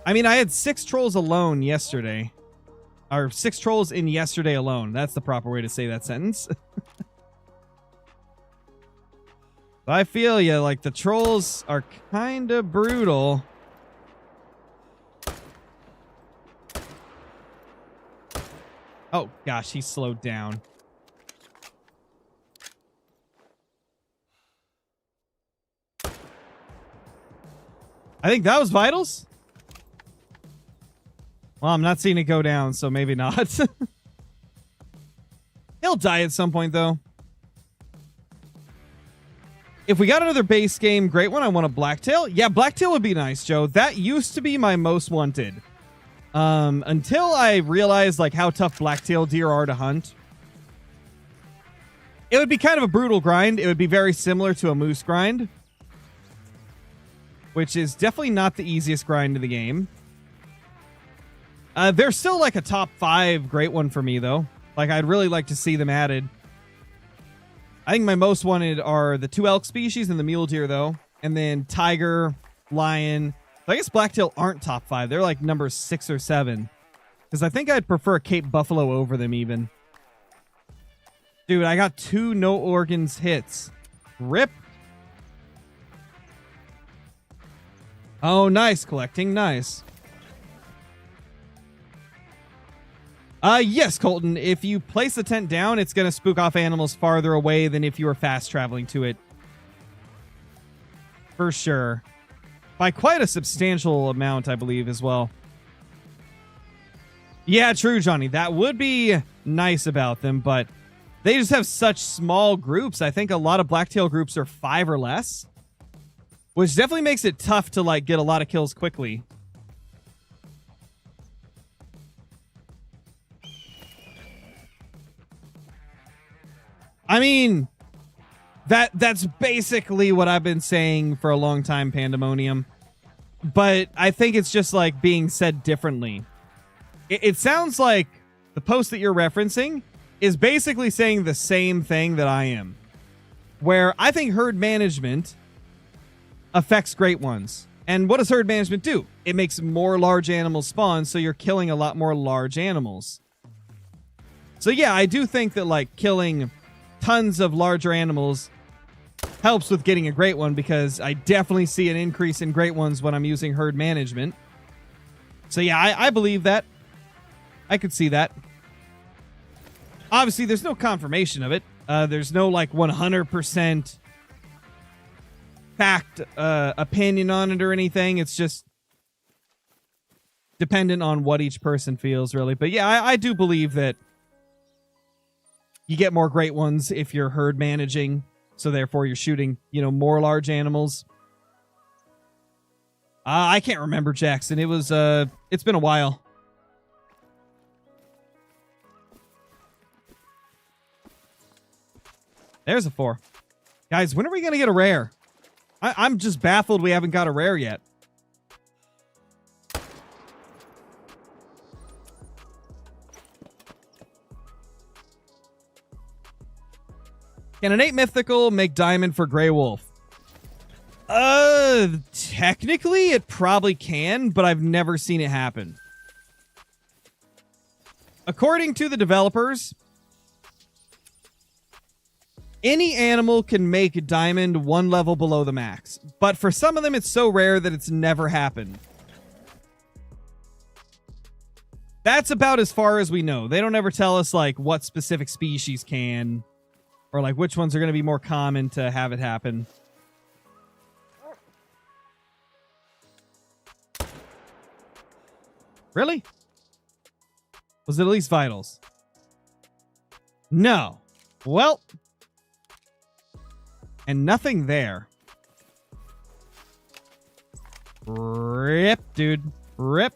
I mean, I had 6 trolls alone yesterday. Or 6 trolls in yesterday alone. That's the proper way to say that sentence. I feel you. Like, the trolls are kind of brutal. Oh, gosh, he slowed down. I think that was vitals. Well, I'm not seeing it go down, so maybe not. He'll die at some point, though. If we got another base game, great one. I want a blacktail. Yeah, blacktail would be nice, Joe. That used to be my most wanted. Until I realized like how tough blacktail deer are to hunt. It would be kind of a brutal grind. It would be very similar to a moose grind, which is definitely not the easiest grind in the game. They're still like a top 5 great one for me, though. Like, I'd really like to see them added. I think my most wanted are the 2 elk species and the mule deer, though. And then tiger, lion. I guess blacktail aren't top 5. They're like number 6 or 7. Because I think I'd prefer Cape Buffalo over them even. Dude, I got 2 no organs hits. Rip. Oh, nice. Collecting. Nice. Yes, Colton. If you place the tent down, it's going to spook off animals farther away than if you were fast traveling to it. For sure. By quite a substantial amount, I believe, as well. Yeah, true, Johnny. That would be nice about them, but they just have such small groups. I think a lot of blacktail groups are 5 or less, which definitely makes it tough to, like, get a lot of kills quickly. I mean, that's basically what I've been saying for a long time, Pandemonium. But I think it's just, like, being said differently. It sounds like the post that you're referencing is basically saying the same thing that I am. Where I think herd management affects great ones. And what does herd management do? It makes more large animals spawn, so you're killing a lot more large animals. So yeah, I do think that, like, killing tons of larger animals helps with getting a great one, because I definitely see an increase in great ones when I'm using herd management. So yeah, I believe that. I could see that. Obviously, there's no confirmation of it. There's no, like, 100% fact opinion on it or anything. It's just dependent on what each person feels, really. But yeah, I do believe that you get more great ones if you're herd managing, so therefore you're shooting, you know, more large animals. I can't remember, Jackson. It was it's been a while. There's a 4. Guys, when are we going to get a rare? I'm just baffled we haven't got a rare yet. Can an 8 mythical make diamond for Grey Wolf? Technically it probably can, but I've never seen it happen. According to the developers, any animal can make diamond 1 level below the max, but for some of them it's so rare that it's never happened. That's about as far as we know. They don't ever tell us, like, what specific species can, or, like, which ones are going to be more common to have it happen. Really? Was it at least vitals? No. Well. And nothing there. Rip, dude. Rip.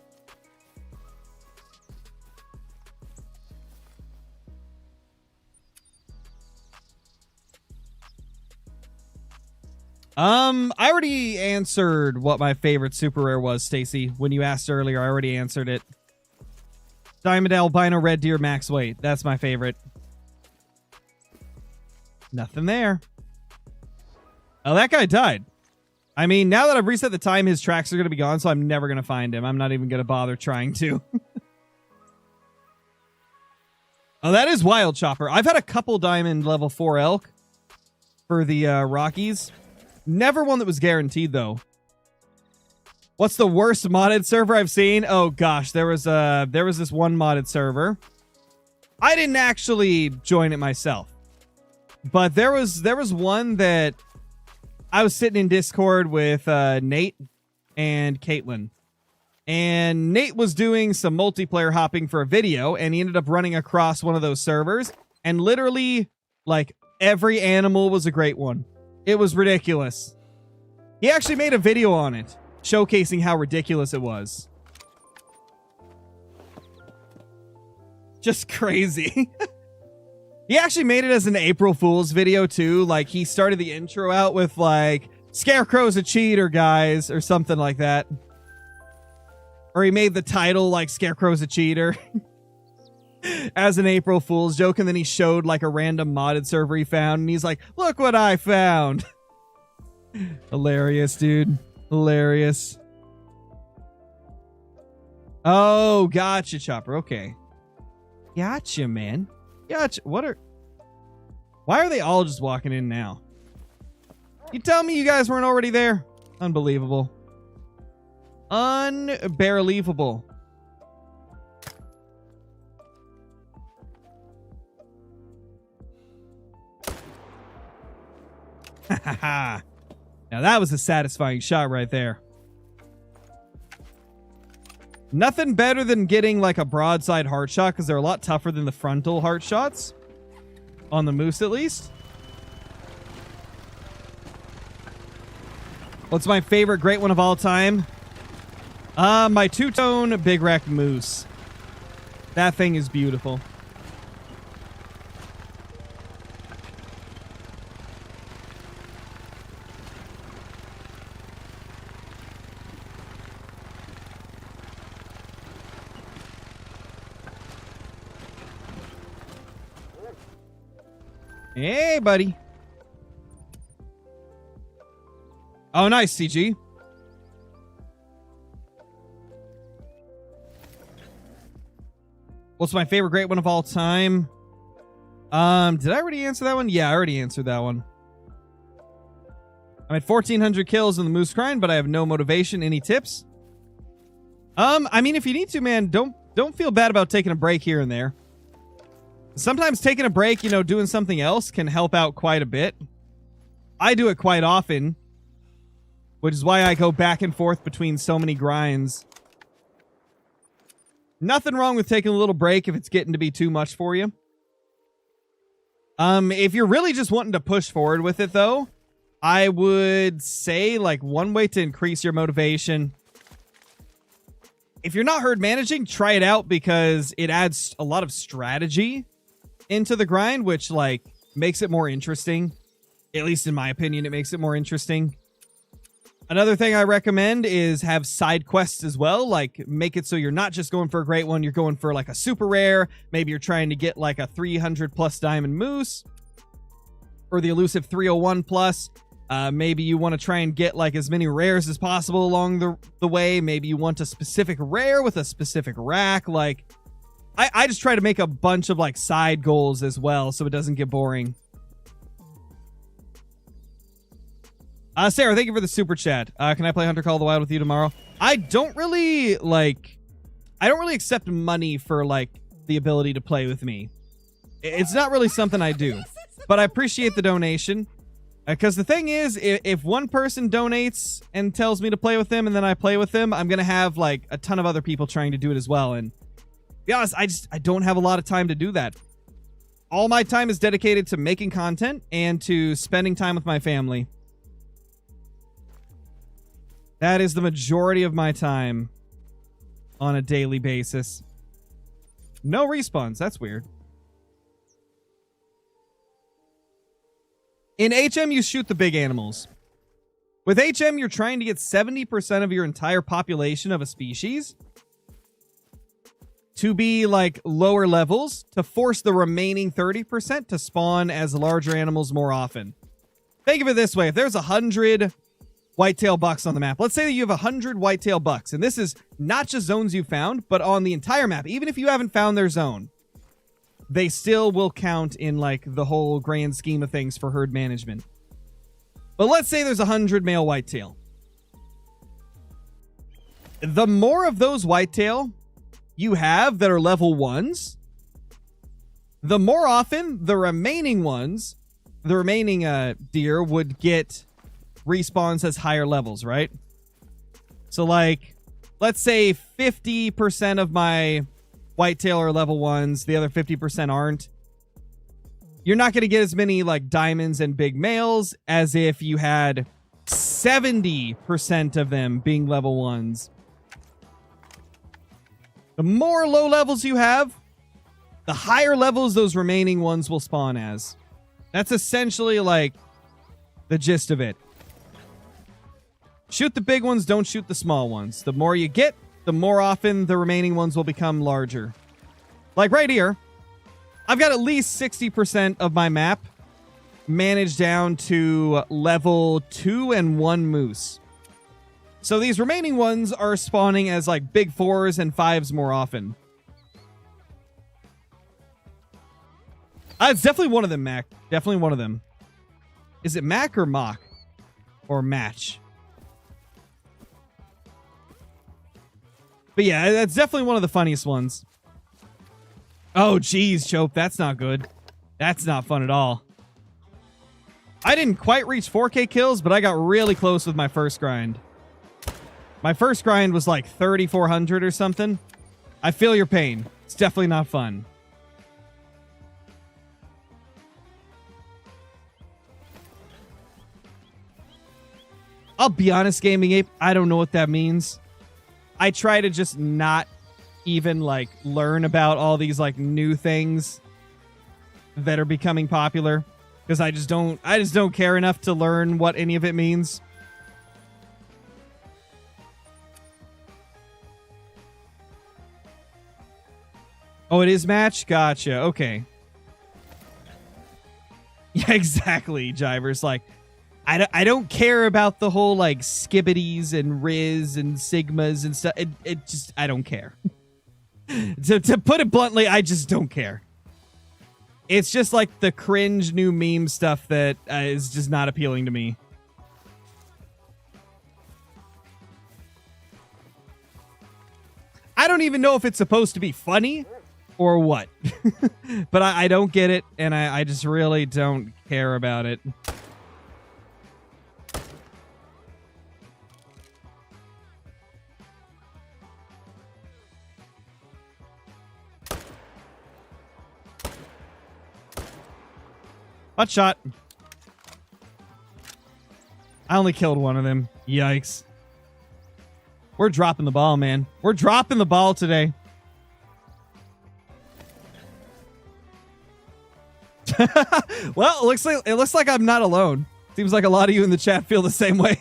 I already answered what my favorite super rare was, Stacy. When you asked earlier, I already answered it. Diamond albino red deer max weight. That's my favorite. Nothing there. Oh, that guy died. I mean, now that I've reset the time, his tracks are going to be gone, so I'm never going to find him. I'm not even going to bother trying to. Oh, that is Wild Chopper. I've had a couple diamond level 4 elk for the Rockies. Never one that was guaranteed, though. What's the worst modded server I've seen? Oh, gosh. There was this one modded server. I didn't actually join it myself. But there was one that I was sitting in Discord with Nate and Caitlin. And Nate was doing some multiplayer hopping for a video, and he ended up running across one of those servers. And literally, like, every animal was a great one. It was ridiculous. He actually made a video on it, showcasing how ridiculous it was. Just crazy. He actually made it as an April Fool's video, too. Like, he started the intro out with, like, Scarecrow's a cheater, guys, or something like that. Or he made the title, like, Scarecrow's a cheater. As an April Fool's joke, and then he showed, like, a random modded server he found, and he's like, look what I found. Hilarious, dude. Hilarious. Oh, gotcha, Chopper. Okay. Gotcha, man. Gotcha. Why are they all just walking in now? You tell me you guys weren't already there? Unbelievable. Unbelievable. Now that was a satisfying shot right there. Nothing better than getting like a broadside heart shot because they're a lot tougher than the frontal heart shots. On the moose, at least. What's my favorite great one of all time? My two-tone Big Rack Moose. That thing is beautiful. Hey, buddy. Oh, nice, CG. What's my favorite great one of all time? Did I already answer that one? Yeah, I already answered that one. I'm at 1,400 kills in the Moose Grind, but I have no motivation. Any tips? I mean, if you need to, man, don't feel bad about taking a break here and there. Sometimes taking a break, you know, doing something else can help out quite a bit. I do it quite often, which is why I go back and forth between so many grinds. Nothing wrong with taking a little break if it's getting to be too much for you. If you're really just wanting to push forward with it, though, I would say, like, one way to increase your motivation. If you're not herd managing, try it out because it adds a lot of strategy into the grind, which, like, makes it more interesting. At least in my opinion, it makes it more interesting. Another thing I recommend is have side quests as well. Like, make it so you're not just going for a great one, you're going for, like, a super rare. Maybe you're trying to get, like, a 300 plus diamond moose. Or the elusive 301 plus. Maybe you want to try and get, like, as many rares as possible along the way. Maybe you want a specific rare with a specific rack. Like, I just try to make a bunch of, like, side goals as well so it doesn't get boring. Sarah, thank you for the super chat. Can I play Hunter Call of the Wild with you tomorrow? I don't really accept money for, like, the ability to play with me. It's not really something I do. But I appreciate the donation. Because the thing is, if one person donates and tells me to play with them and then I play with them, I'm going to have, like, a ton of other people trying to do it as well. And to be honest, I don't have a lot of time to do that. All my time is dedicated to making content and to spending time with my family. That is the majority of my time on a daily basis. No respawns. That's weird. In HM, you shoot the big animals. With HM, you're trying to get 70% of your entire population of a species to be, like, lower levels to force the remaining 30% to spawn as larger animals more often. Think of it this way. If there's 100 whitetail bucks on the map, let's say that you have 100 whitetail bucks, and this is not just zones you found, but on the entire map, even if you haven't found their zone, they still will count in, like, the whole grand scheme of things for herd management. But let's say there's 100 male whitetail. The more of those whitetail you have that are level 1s, the more often the remaining ones, the remaining deer would get respawns as higher levels, right? So, like, let's say 50% of my whitetail are level 1s, the other 50% aren't. You're not going to get as many, like, diamonds and big males as if you had 70% of them being level 1s. The more low levels you have, the higher levels those remaining ones will spawn as. That's essentially, like, the gist of it. Shoot the big ones, don't shoot the small ones. The more you get, the more often the remaining ones will become larger. Like right here, I've got at least 60% of my map managed down to level 2 and 1 moose. So these remaining ones are spawning as like big 4s and 5s more often. It's definitely one of them, Mac. Definitely one of them. Is it Mac or Mock? Or Match? But yeah, that's definitely one of the funniest ones. Oh, geez, Chope. That's not good. That's not fun at all. I didn't quite reach 4K kills, but I got really close with my first grind. My first grind was like 3,400 or something. I feel your pain. It's definitely not fun. I'll be honest, Gaming Ape, I don't know what that means. I try to just not even like learn about all these like new things that are becoming popular because I just don't care enough to learn what any of it means. Oh, it is Match? Gotcha. Okay. Yeah, exactly, Jivers. Like, I don't care about the whole, like, skibbities and Riz and Sigmas and stuff. It just, I don't care. to put it bluntly, I just don't care. It's just, like, the cringe new meme stuff that is just not appealing to me. I don't even know if it's supposed to be funny or what. But I don't get it, and I just really don't care about it. Hot shot. I only killed one of them. Yikes. We're dropping the ball, man. We're dropping the ball today. Well, it looks like I'm not alone. Seems like a lot of you in the chat feel the same way.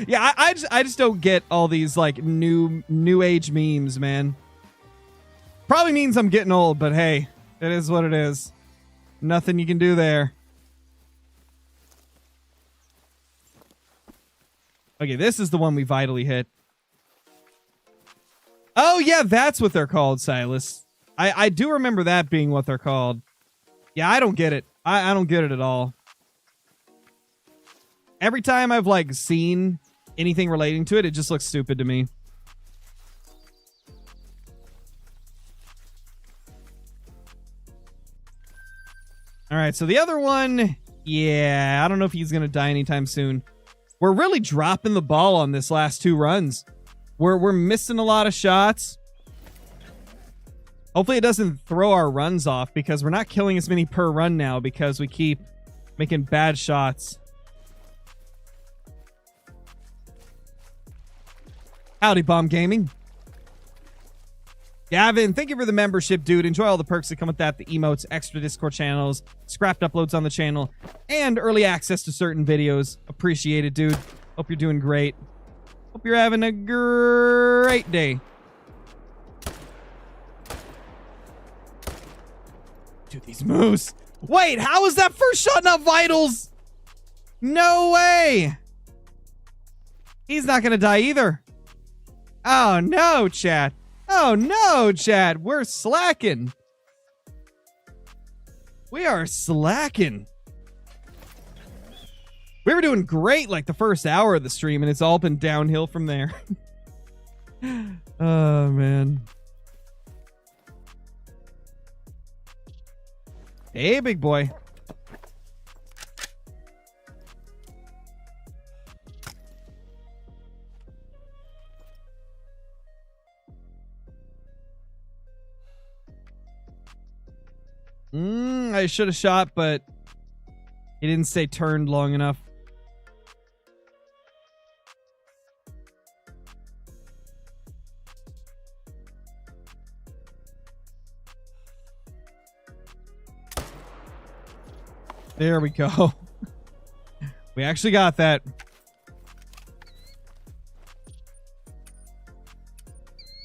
Yeah, I just don't get all these like new age memes, man. Probably means I'm getting old, but hey, it is what it is. Nothing you can do there. Okay, this is the one we vitally hit. Oh, yeah, that's what they're called, Silas. I do remember that being what they're called. Yeah, I don't get it. I don't get it at all. Every time I've, like, seen anything relating to it, it just looks stupid to me. All right, so the other one, yeah, I don't know if he's going to die anytime soon. We're really dropping the ball on this last 2 runs. We're missing a lot of shots. Hopefully it doesn't throw our runs off because we're not killing as many per run now because we keep making bad shots. Howdy, Bomb Gaming. Gavin, thank you for the membership, dude. Enjoy all the perks that come with that. The emotes, extra Discord channels, scrapped uploads on the channel, and early access to certain videos. Appreciate it, dude. Hope you're doing great. Hope you're having a great day. Dude, these moves. Wait, how is that first shot not vitals? No way. He's not going to die either. Oh, no, chat. Oh, no, Chad. We're slacking. We are slacking. We were doing great like the first hour of the stream, and it's all been downhill from there. Oh, man. Hey, big boy. I should have shot, but he didn't stay turned long enough. There we go. We actually got that.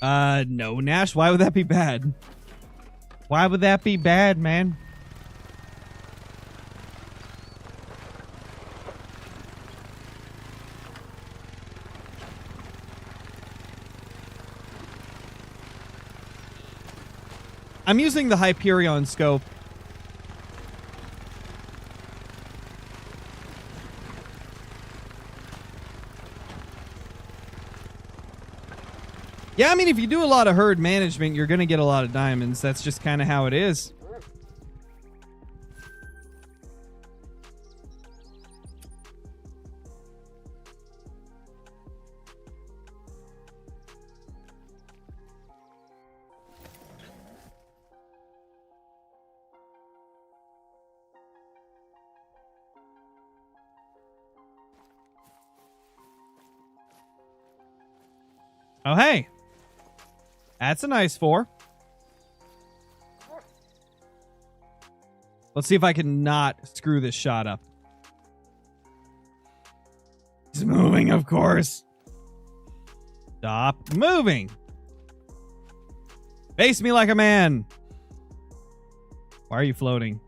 No, Nash, why would that be bad? Why would that be bad, man? I'm using the Hyperion scope. Yeah, I mean, if you do a lot of herd management, you're going to get a lot of diamonds. That's just kind of how it is. Oh, hey. That's a nice 4. Let's see if I can not screw this shot up. He's moving, of course. Stop moving. Face me like a man. Why are you floating,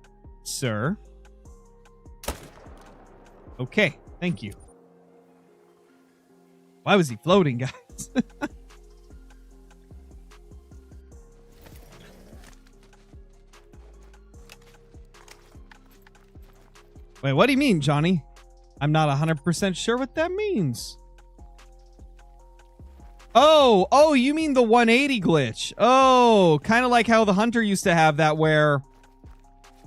sir? Okay, thank you. Why was he floating, guys? Wait, what do you mean, Johnny? I'm not 100% sure what that means. Oh, you mean the 180 glitch. Oh, kind of like how the Hunter used to have that, where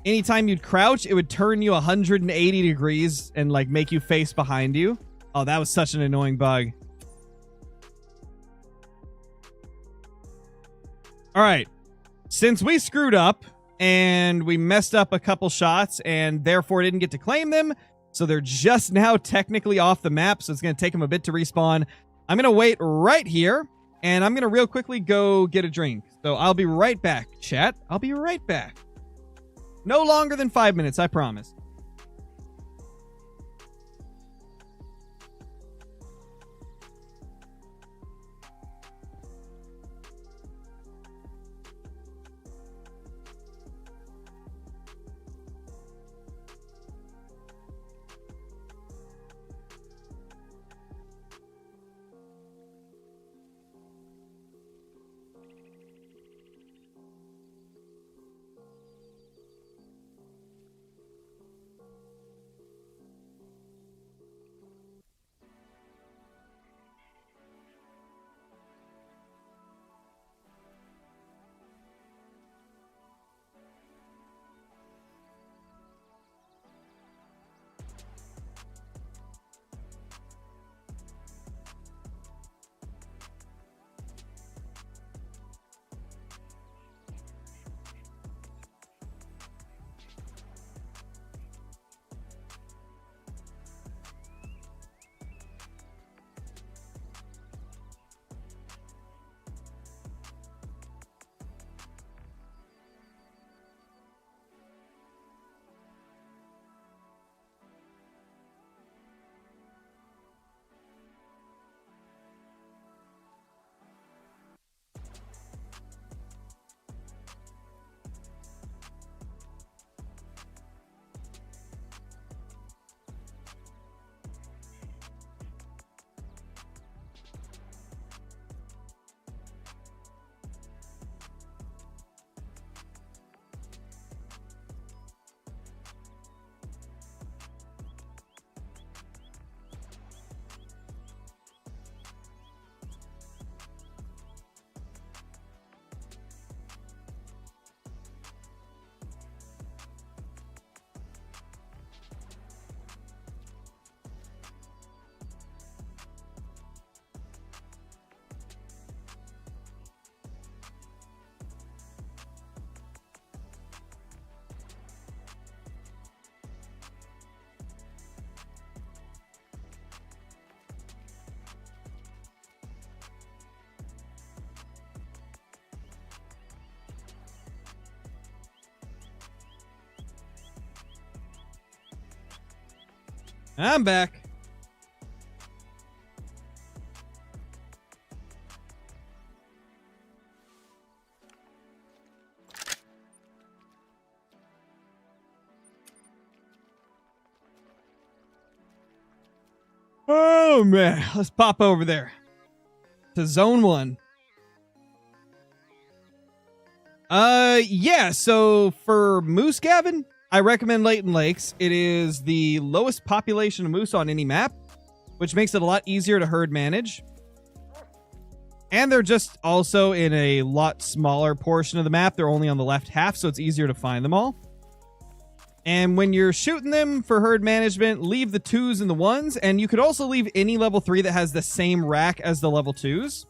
anytime you'd crouch, it would turn you 180 degrees and like make you face behind you. Oh, that was such an annoying bug. All right. Since we screwed up and we messed up a couple shots and therefore didn't get to claim them, so they're just now technically off the map, so it's going to take them a bit to respawn. I'm going to wait right here, and I'm going to real quickly go get a drink. So I'll be right back, chat. I'll be right back. No longer than 5 minutes, I promise. I'm back. Oh, man. Let's pop over there to zone 1. Yeah, so for moose, Gavin, I recommend Layton Lakes. It is the lowest population of moose on any map, which makes it a lot easier to herd manage. And they're just also in a lot smaller portion of the map. They're only on the left half, so it's easier to find them all. And when you're shooting them for herd management, leave the 2s and the 1s, and you could also leave any level 3 that has the same rack as the level 2s.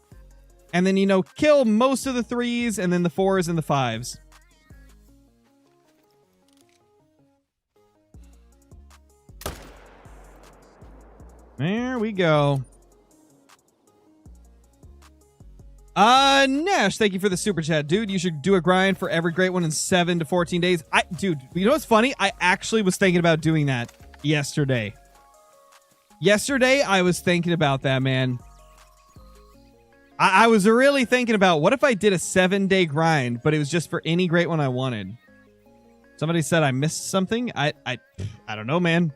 And then, you know, kill most of the 3s and then the 4s and the 5s. There we go. Nash, thank you for the super chat. Dude, you should do a grind for every great one in 7 to 14 days. Dude, you know what's funny? I actually was thinking about doing that yesterday. Yesterday, I was thinking about that, man. I was really thinking about what if I did a 7-day grind, but it was just for any great one I wanted. Somebody said I missed something. I don't know, man.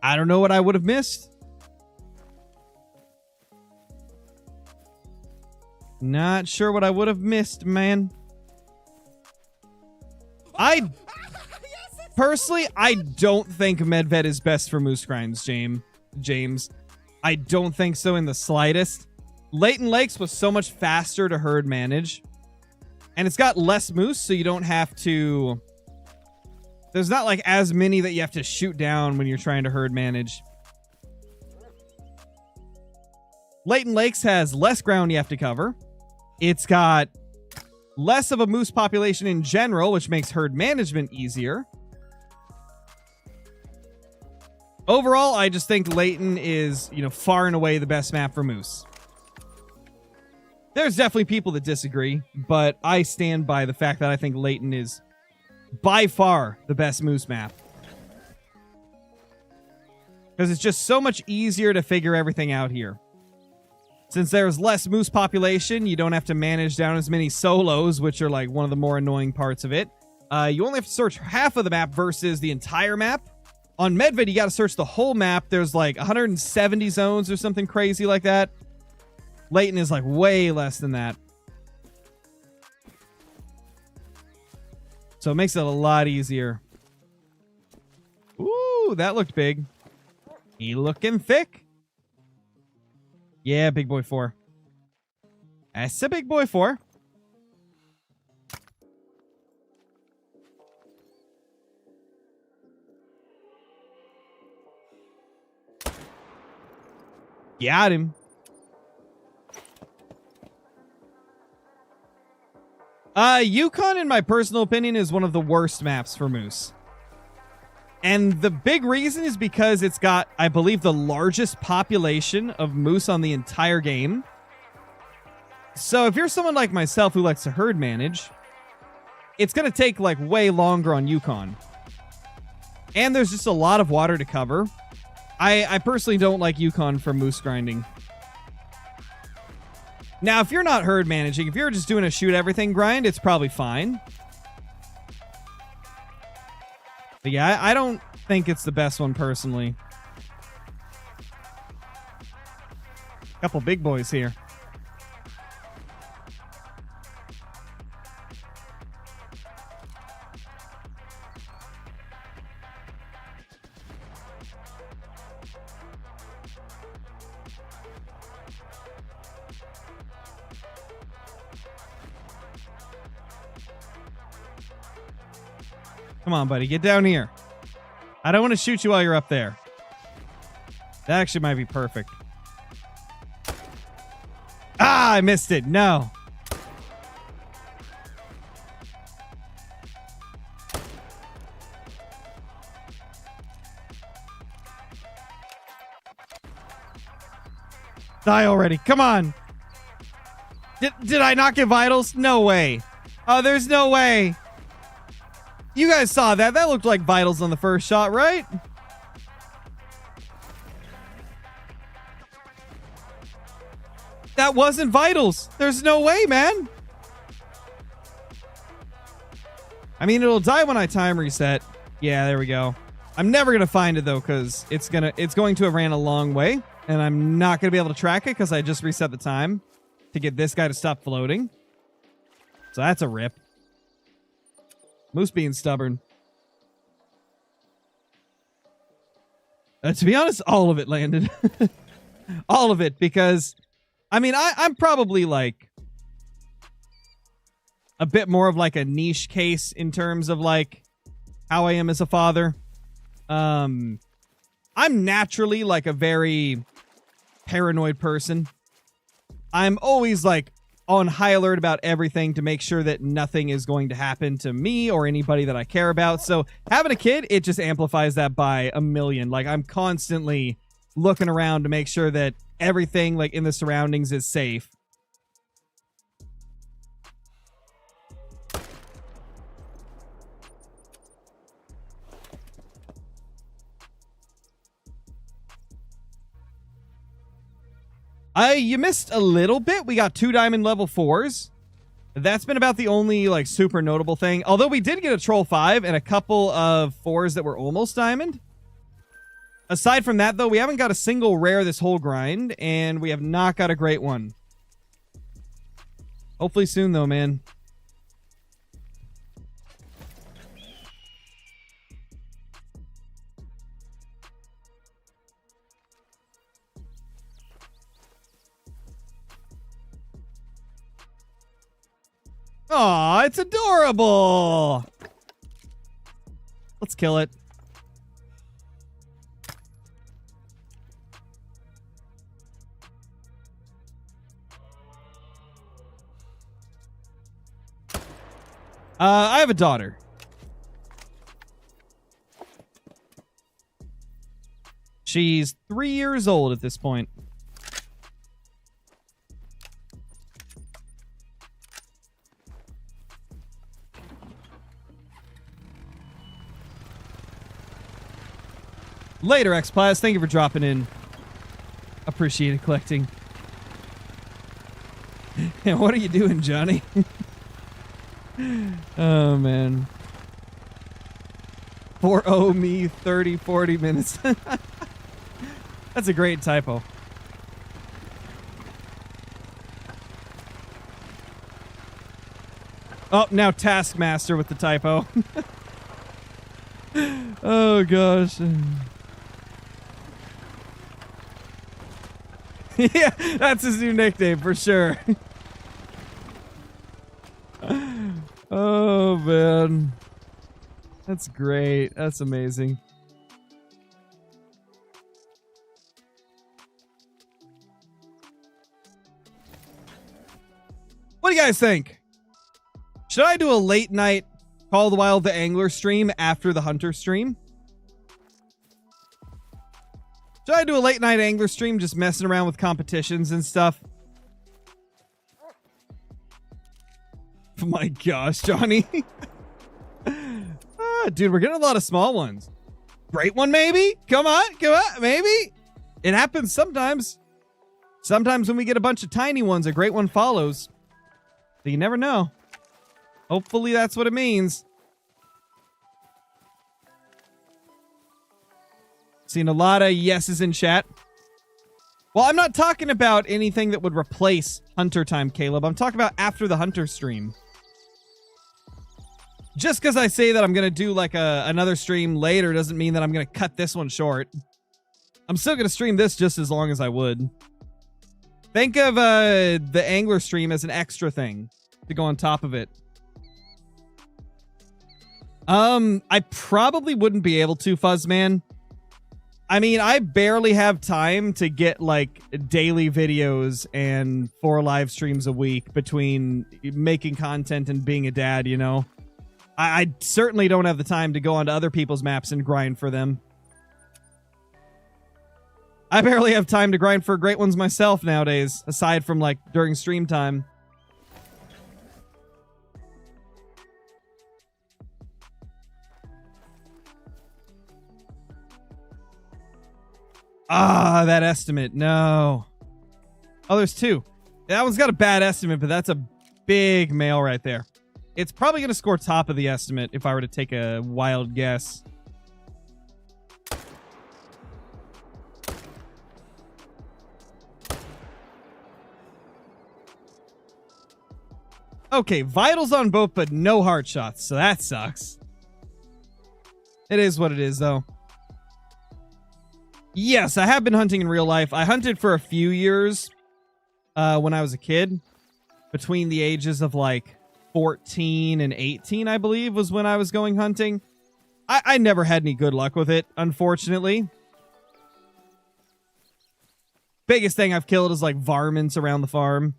I don't know what I would have missed. Not sure what I would have missed, man. Personally, I don't think Medved is best for moose grinds, James. I don't think so in the slightest. Layton Lakes was so much faster to herd manage. And it's got less moose, so you don't have to... There's not like as many that you have to shoot down when you're trying to herd manage. Layton Lakes has less ground you have to cover. It's got less of a moose population in general, which makes herd management easier. Overall, I just think Layton is, you know, far and away the best map for moose. There's definitely people that disagree, but I stand by the fact that I think Layton is by far the best moose map. Because it's just so much easier to figure everything out here. Since there's less moose population, you don't have to manage down as many solos, which are like one of the more annoying parts of it. You only have to search half of the map versus the entire map. On Medved, you got to search the whole map. There's like 170 zones or something crazy like that. Layton is like way less than that. So it makes it a lot easier. Ooh, that looked big. He looking thick. Yeah, big boy 4. That's a big boy 4. Got him. Yukon, in my personal opinion, is one of the worst maps for moose. And the big reason is because it's got, I believe, the largest population of moose on the entire game. So if you're someone like myself who likes to herd manage, it's going to take like way longer on Yukon. And there's just a lot of water to cover. I personally don't like Yukon for moose grinding. Now, if you're not herd managing, if you're just doing a shoot everything grind, it's probably fine. But yeah, I don't think it's the best one personally. Couple big boys here. Come on, buddy. Get down here. I don't want to shoot you while you're up there. That actually might be perfect. Ah, I missed it. No. Die already. Come on. Did I not get vitals? No way. Oh, there's no way. You guys saw that. That looked like vitals on the first shot, right? That wasn't vitals. There's no way, man. I mean, it'll die when I time reset. Yeah, there we go. I'm never going to find it, though, because it's going to have ran a long way, and I'm not going to be able to track it because I just reset the time to get this guy to stop floating. So that's a rip. Moose being stubborn. To be honest, all of it landed. All of it, because, I mean, I'm probably, like, a bit more of, like, a niche case in terms of, like, how I am as a father. I'm naturally, like, a very paranoid person. I'm always, like, on high alert about everything to make sure that nothing is going to happen to me or anybody that I care about. So having a kid, it just amplifies that by a million. Like, I'm constantly looking around to make sure that everything, like, in the surroundings is safe. You missed a little bit. We got 2 diamond level 4s. That's been about the only, like, super notable thing. Although we did get a troll 5 and a couple of 4s that were almost diamond. Aside from that, though, we haven't got a single rare this whole grind, and we have not got a great one. Hopefully soon, though, man. Aw, it's adorable. Let's kill it. I have a daughter. She's 3 years old at this point. Later, X-Plas. Thank you for dropping in. Appreciate collecting. And what are you doing, Johnny? Oh, man. 4-0 me 30, 40 minutes. That's a great typo. Oh, now Taskmaster with the typo. Oh, gosh. Yeah, that's his new nickname for sure. Oh, man. That's great. That's amazing. What do you guys think? Should I do a late night Call of the Wild the Angler stream after the Hunter stream? Should I do a late night angler stream just messing around with competitions and stuff? Oh my gosh, Johnny. Dude, we're getting a lot of small ones. Great one, maybe? Come on, maybe? It happens sometimes. Sometimes when we get a bunch of tiny ones, a great one follows. So you never know. Hopefully that's what it means. Seen a lot of yeses in chat. Well, I'm not talking about anything that would replace Hunter time, Caleb. I'm talking about after the Hunter stream. Just because I say that I'm going to do like another stream later doesn't mean that I'm going to cut this one short. I'm still going to stream this just as long as I would. Think of the angler stream as an extra thing to go on top of it. I probably wouldn't be able to, Fuzzman. I mean, I barely have time to get, like, daily videos and 4 live streams a week between making content and being a dad, you know? I certainly don't have the time to go onto other people's maps and grind for them. I barely have time to grind for great ones myself nowadays, aside from, like, during stream time. Ah, that estimate. No. Oh, there's 2. That one's got a bad estimate, but that's a big male right there. It's probably going to score top of the estimate if I were to take a wild guess. Okay, vitals on both, but no heart shots, so that sucks. It is what it is, though. Yes, I have been hunting in real life. I hunted for a few years when I was a kid. Between the ages of like 14 and 18, I believe, was when I was going hunting. I never had any good luck with it, unfortunately. Biggest thing I've killed is like varmints around the farm.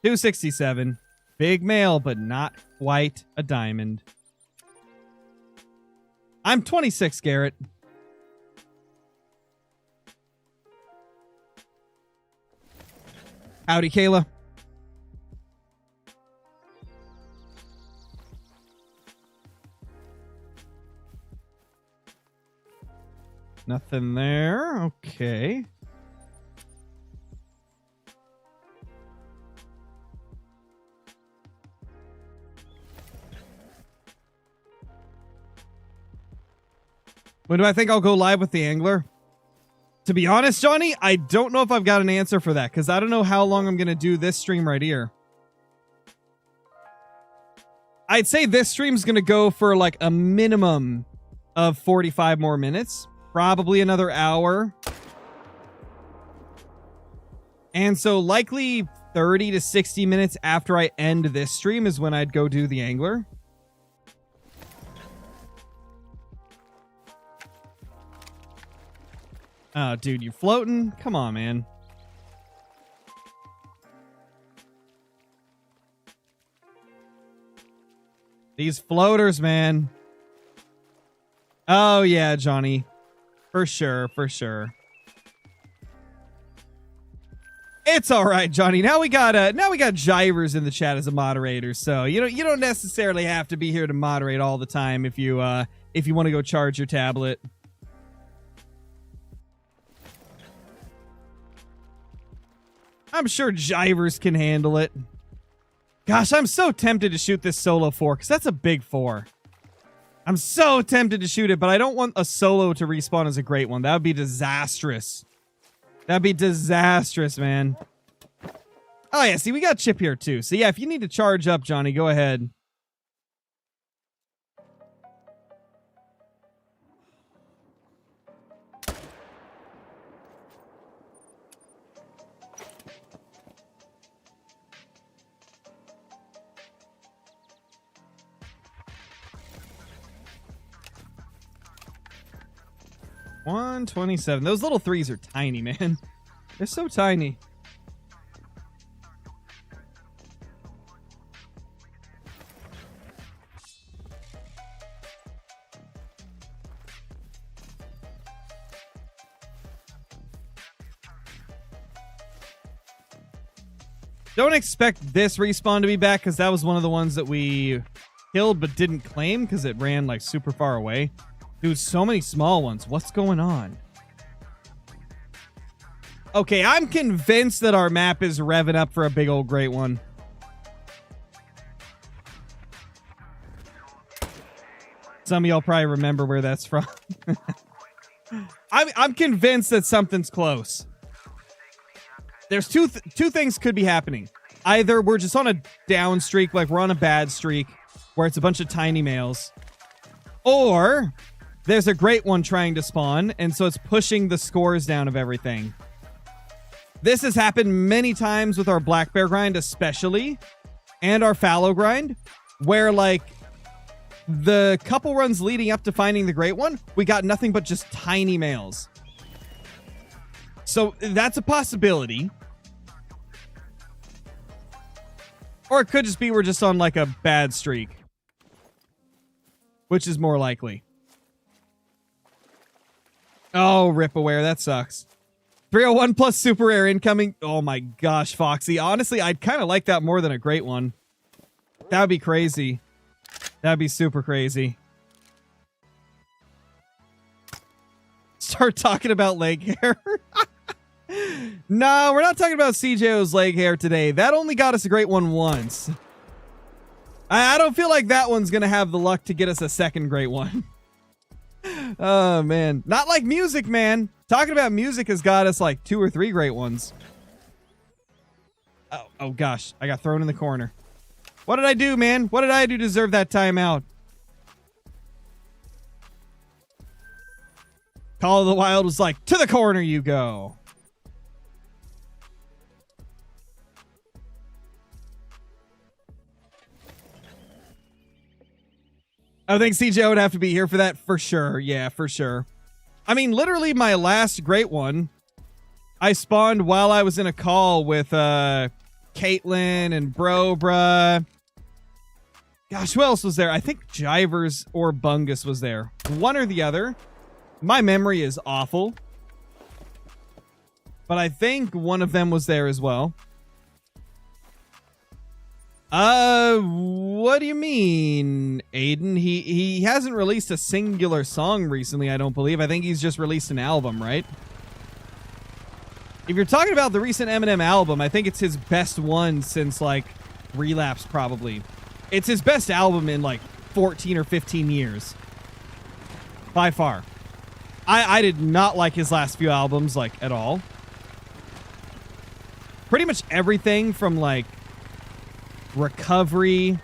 $267. Big male, but not quite a diamond. I'm 26, Garrett. Howdy, Kayla. Nothing there. Okay. When do I think I'll go live with the angler? To be honest, Johnny, I don't know if I've got an answer for that, because I don't know how long I'm going to do this stream right here. I'd say this stream's going to go for like a minimum of 45 more minutes. Probably another hour. And so likely 30 to 60 minutes after I end this stream is when I'd go do the angler. Oh, dude, you floating? Come on, man. These floaters, man. Oh, yeah, Johnny. For sure, for sure. It's all right, Johnny. Now we got Jivers in the chat as a moderator, so you don't necessarily have to be here to moderate all the time if you want to go charge your tablet. I'm sure Jivers can handle it. Gosh, I'm so tempted to shoot this solo 4, because that's a big 4. I'm so tempted to shoot it, but I don't want a solo to respawn as a great one. That would be disastrous. That'd be disastrous, man. Oh, yeah, see, we got Chip here, too. So, yeah, if you need to charge up, Johnny, go ahead. $127. Those little threes are tiny, man. They're so tiny. Don't expect this respawn to be back, because that was one of the ones that we killed but didn't claim because it ran like super far away. Dude, so many small ones. What's going on? Okay, I'm convinced that our map is revving up for a big old great one. Some of y'all probably remember where that's from. I'm convinced that something's close. There's two things could be happening. Either we're just on a down streak, like we're on a bad streak, where it's a bunch of tiny males, or there's a great one trying to spawn, and so it's pushing the scores down of everything. This has happened many times with our black bear grind, especially, and our fallow grind, where, like, the couple runs leading up to finding the great one, we got nothing but just tiny males. So that's a possibility. Or it could just be we're just on, like, a bad streak, which is more likely. Oh, rip aware. That sucks. 301 plus super rare incoming. Oh my gosh, Foxy. Honestly, I'd kind of like that more than a great one. That would be crazy. That'd be super crazy. Start talking about leg hair. No, we're not talking about CJO's leg hair today. That only got us a great one once. I don't feel like that one's going to have the luck to get us a second great one. Oh, man. Not like music, man. talking about music has got us like 2 or 3 great ones. Oh gosh, I got thrown in the corner. What did I do, man? What did I do to deserve that timeout? Call of the Wild was like, to the corner you go. I think CJ would have to be here for that for sure. Yeah, for sure. I mean, literally my last great one, I spawned while I was in a call with Caitlin and Bruh. Gosh, who else was there? I think Jivers or Bungus was there. One or the other. My memory is awful. But I think one of them was there as well. What do you mean, Aiden? He hasn't released a singular song recently, I don't believe. I think he's just released an album, right? If you're talking about the recent Eminem album, I think it's his best one since, like, Relapse, probably. It's his best album in, like, 14 or 15 years. By far. I did not like his last few albums, like, at all. Pretty much everything from, like, Recovery,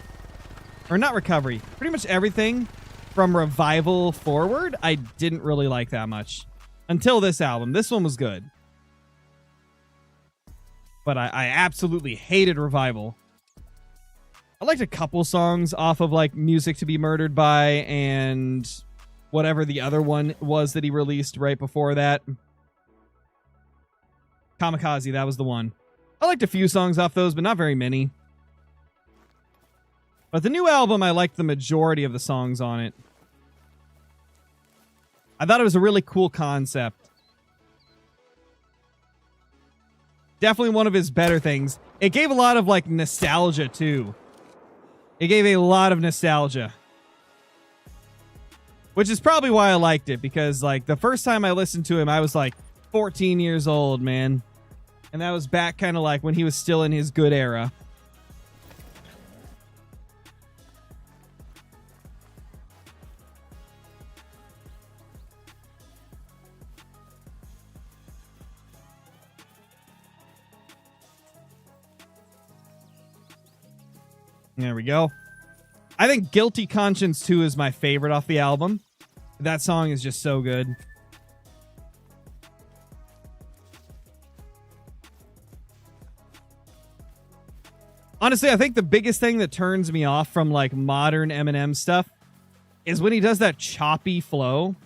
or not Recovery, pretty much everything from Revival forward, I didn't really like that much. Until this album. This one was good. But I absolutely hated Revival. I liked a couple songs off of, like, Music to Be Murdered By and whatever the other one was that he released right before that. Kamikaze, that was the one. I liked a few songs off those, but not very many. But the new album, I liked the majority of the songs on it. I thought it was a really cool concept. Definitely one of his better things. It gave a lot of, like, nostalgia, too. It gave a lot of nostalgia. Which is probably why I liked it, because, like, the first time I listened to him, I was, like, 14 years old, man. And that was back kind of, like, when he was still in his good era. There we go. I think Guilty Conscience 2 is my favorite off the album. That song is just so good. Honestly, I think the biggest thing that turns me off from, like, modern Eminem stuff is when he does that choppy flow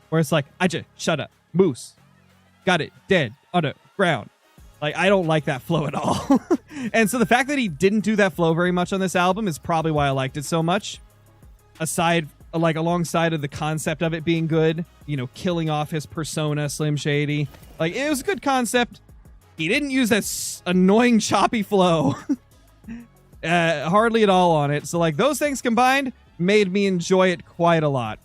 where it's like, I just shut up, moose, got it, dead, underground. Like, I don't like that flow at all. And so the fact that he didn't do that flow very much on this album is probably why I liked it so much. Aside, like, alongside of the concept of it being good, you know, killing off his persona, Slim Shady. Like, it was a good concept. He didn't use that annoying choppy flow. Hardly at all on it. So, like, those things combined made me enjoy it quite a lot.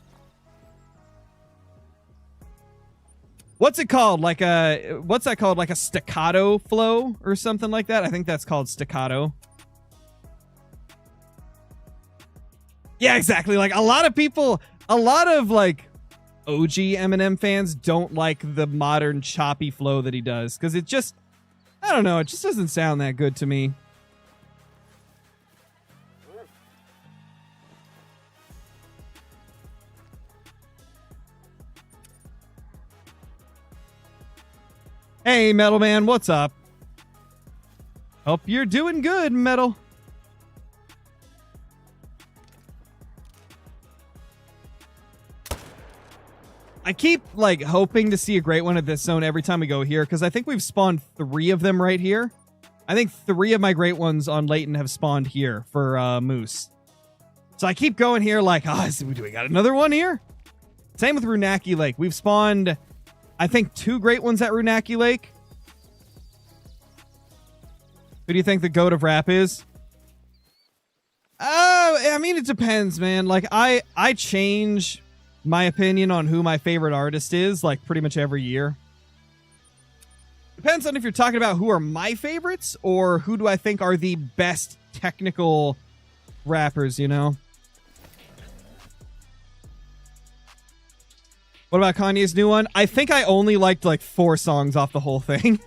What's it called? Like a, what's that called? Like a staccato flow or something like that? I think that's called staccato. Yeah, exactly. Like, a lot of people, a lot of, like, OG Eminem fans don't like the modern choppy flow that he does. Because it just, I don't know, it just doesn't sound that good to me. Hey, Metal Man, what's up? Hope you're doing good, Metal. I keep, like, hoping to see a great one at this zone every time we go here, because I think we've spawned 3 of them right here. I think 3 of my great ones on Layton have spawned here for Moose. So I keep going here like, do we got another one here? Same with Runaki Lake. We've spawned, I think, 2 great ones at Runaki Lake. Who do you think the GOAT of rap is? I mean, it depends, man. Like, I change my opinion on who my favorite artist is, like, pretty much every year. Depends on if you're talking about who are my favorites or who do I think are the best technical rappers, you know? What about Kanye's new one? I think I only liked like 4 songs off the whole thing.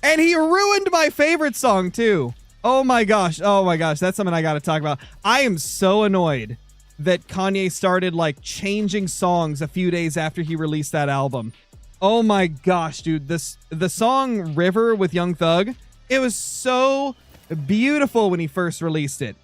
And he ruined my favorite song too. Oh my gosh. Oh my gosh. That's something I got to talk about. I am so annoyed that Kanye started like changing songs a few days after he released that album. Oh my gosh, dude. The song River with Young Thug, it was so beautiful when he first released it.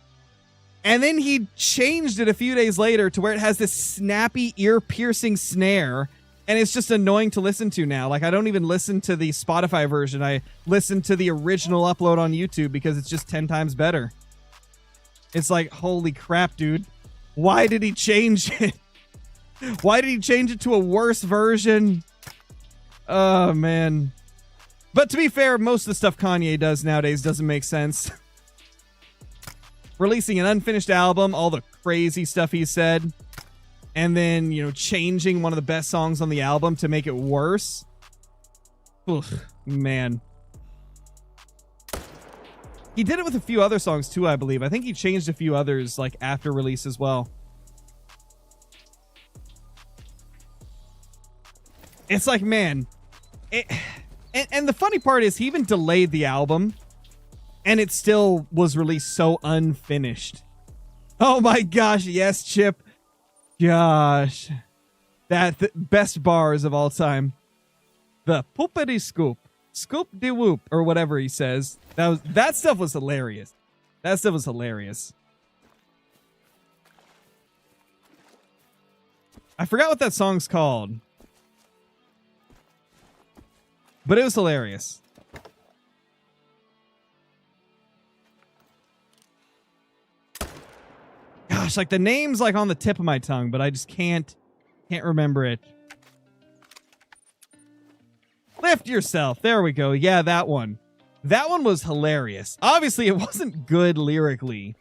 And then he changed it a few days later to where it has this snappy, ear-piercing snare, and it's just annoying to listen to now. Like, I don't even listen to the Spotify version. I listen to the original upload on YouTube because it's just 10 times better. It's like, holy crap, dude. Why did he change it? Why did he change it to a worse version? Oh, man. But to be fair, most of the stuff Kanye does nowadays doesn't make sense. Releasing an unfinished album, all the crazy stuff he said, and then, you know, changing one of the best songs on the album to make it worse. Oof, man. He did it with a few other songs too, I believe. I think he changed a few others like after release as well. It's like, man, and the funny part is he even delayed the album. And it still was released so unfinished. Oh my gosh, yes, Chip. Gosh. The best bars of all time. The poopity scoop. Scoop de whoop, or whatever he says. That stuff was hilarious. That stuff was hilarious. I forgot what that song's called. But it was hilarious. Gosh, like the name's like on the tip of my tongue, but I just can't remember it. Lift yourself. There we go. Yeah, that one. That one was hilarious. Obviously, it wasn't good lyrically,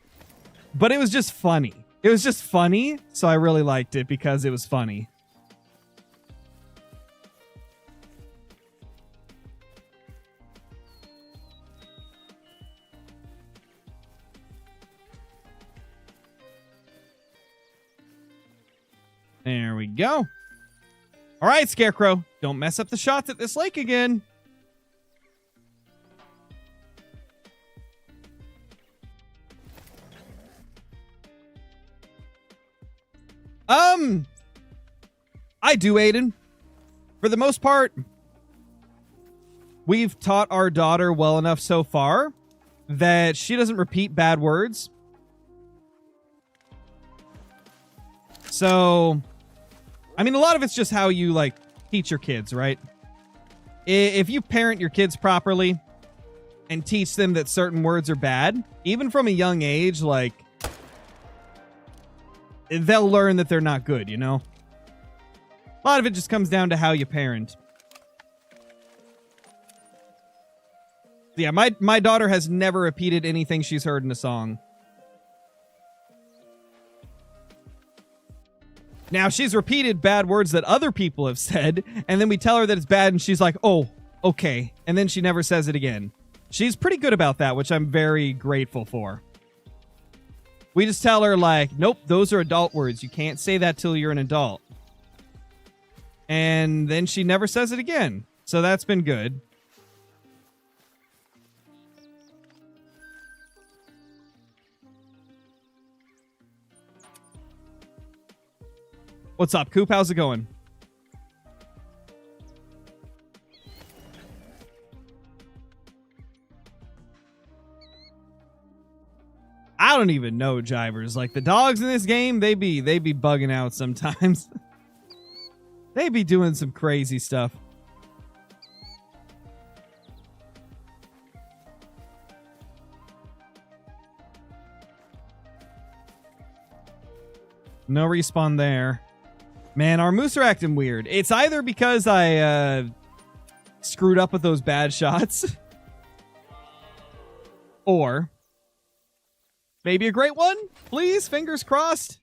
but it was just funny. It was just funny, so I really liked it because it was funny. There we go. All right, Scarecrow. Don't mess up the shots at this lake again. I do, Aiden. For the most part, we've taught our daughter well enough so far that she doesn't repeat bad words. So, I mean, a lot of it's just how you, like, teach your kids, right? If you parent your kids properly and teach them that certain words are bad, even from a young age, like, they'll learn that they're not good, you know? A lot of it just comes down to how you parent. Yeah, my daughter has never repeated anything she's heard in a song. Now, she's repeated bad words that other people have said, and then we tell her that it's bad, and she's like, oh, okay. And then she never says it again. She's pretty good about that, which I'm very grateful for. We just tell her, like, nope, those are adult words. You can't say that till you're an adult. And then she never says it again. So that's been good. What's up, Coop? How's it going? I don't even know, Jivers. Like, the dogs in this game, they be bugging out sometimes. They be doing some crazy stuff. No respawn there. Man, our moose are acting weird. It's either because I screwed up with those bad shots, or maybe a great one? Please, fingers crossed.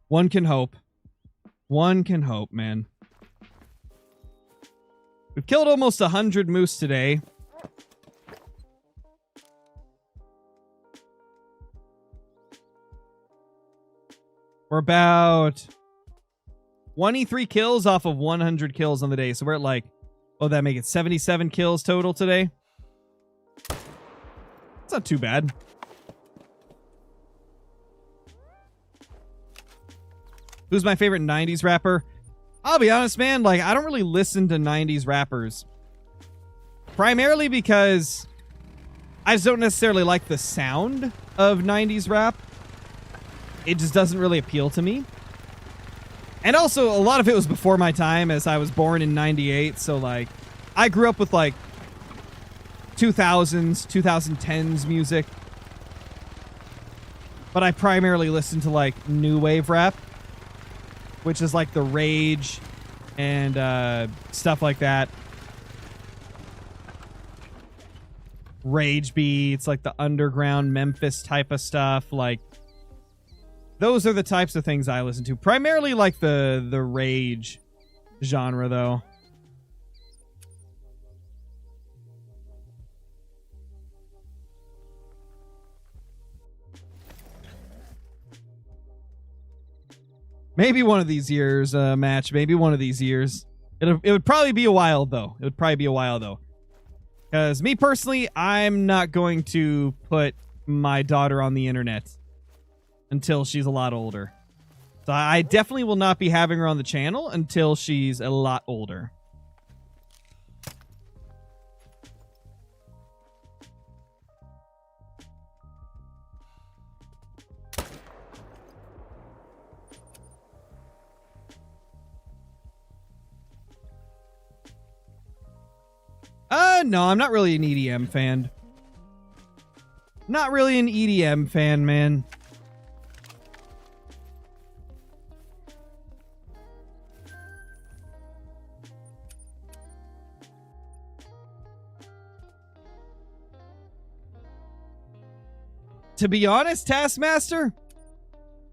One can hope. One can hope, man. We've killed almost 100 moose today. We're about 23 kills off of 100 kills on the day. So we're at like, oh, that make it 77 kills total today. It's not too bad. Who's my favorite 90s rapper? I'll be honest, man. Like, I don't really listen to 90s rappers. Primarily because I just don't necessarily like the sound of 90s rap. It just doesn't really appeal to me. And also, a lot of it was before my time, as I was born in 98. So, like, I grew up with, like, 2000s, 2010s music. But I primarily listen to, like, new wave rap, which is like the Rage and stuff like that. Rage beats, like the underground Memphis type of stuff. Like, those are the types of things I listen to. Primarily like the Rage genre, though. Maybe one of these years, match. Maybe one of these years. It would probably be a while, though. It would probably be a while, though. Because me personally, I'm not going to put my daughter on the internet until she's a lot older. So I definitely will not be having her on the channel until she's a lot older. No, I'm not really an EDM fan. Not really an EDM fan, man. To be honest, Taskmaster,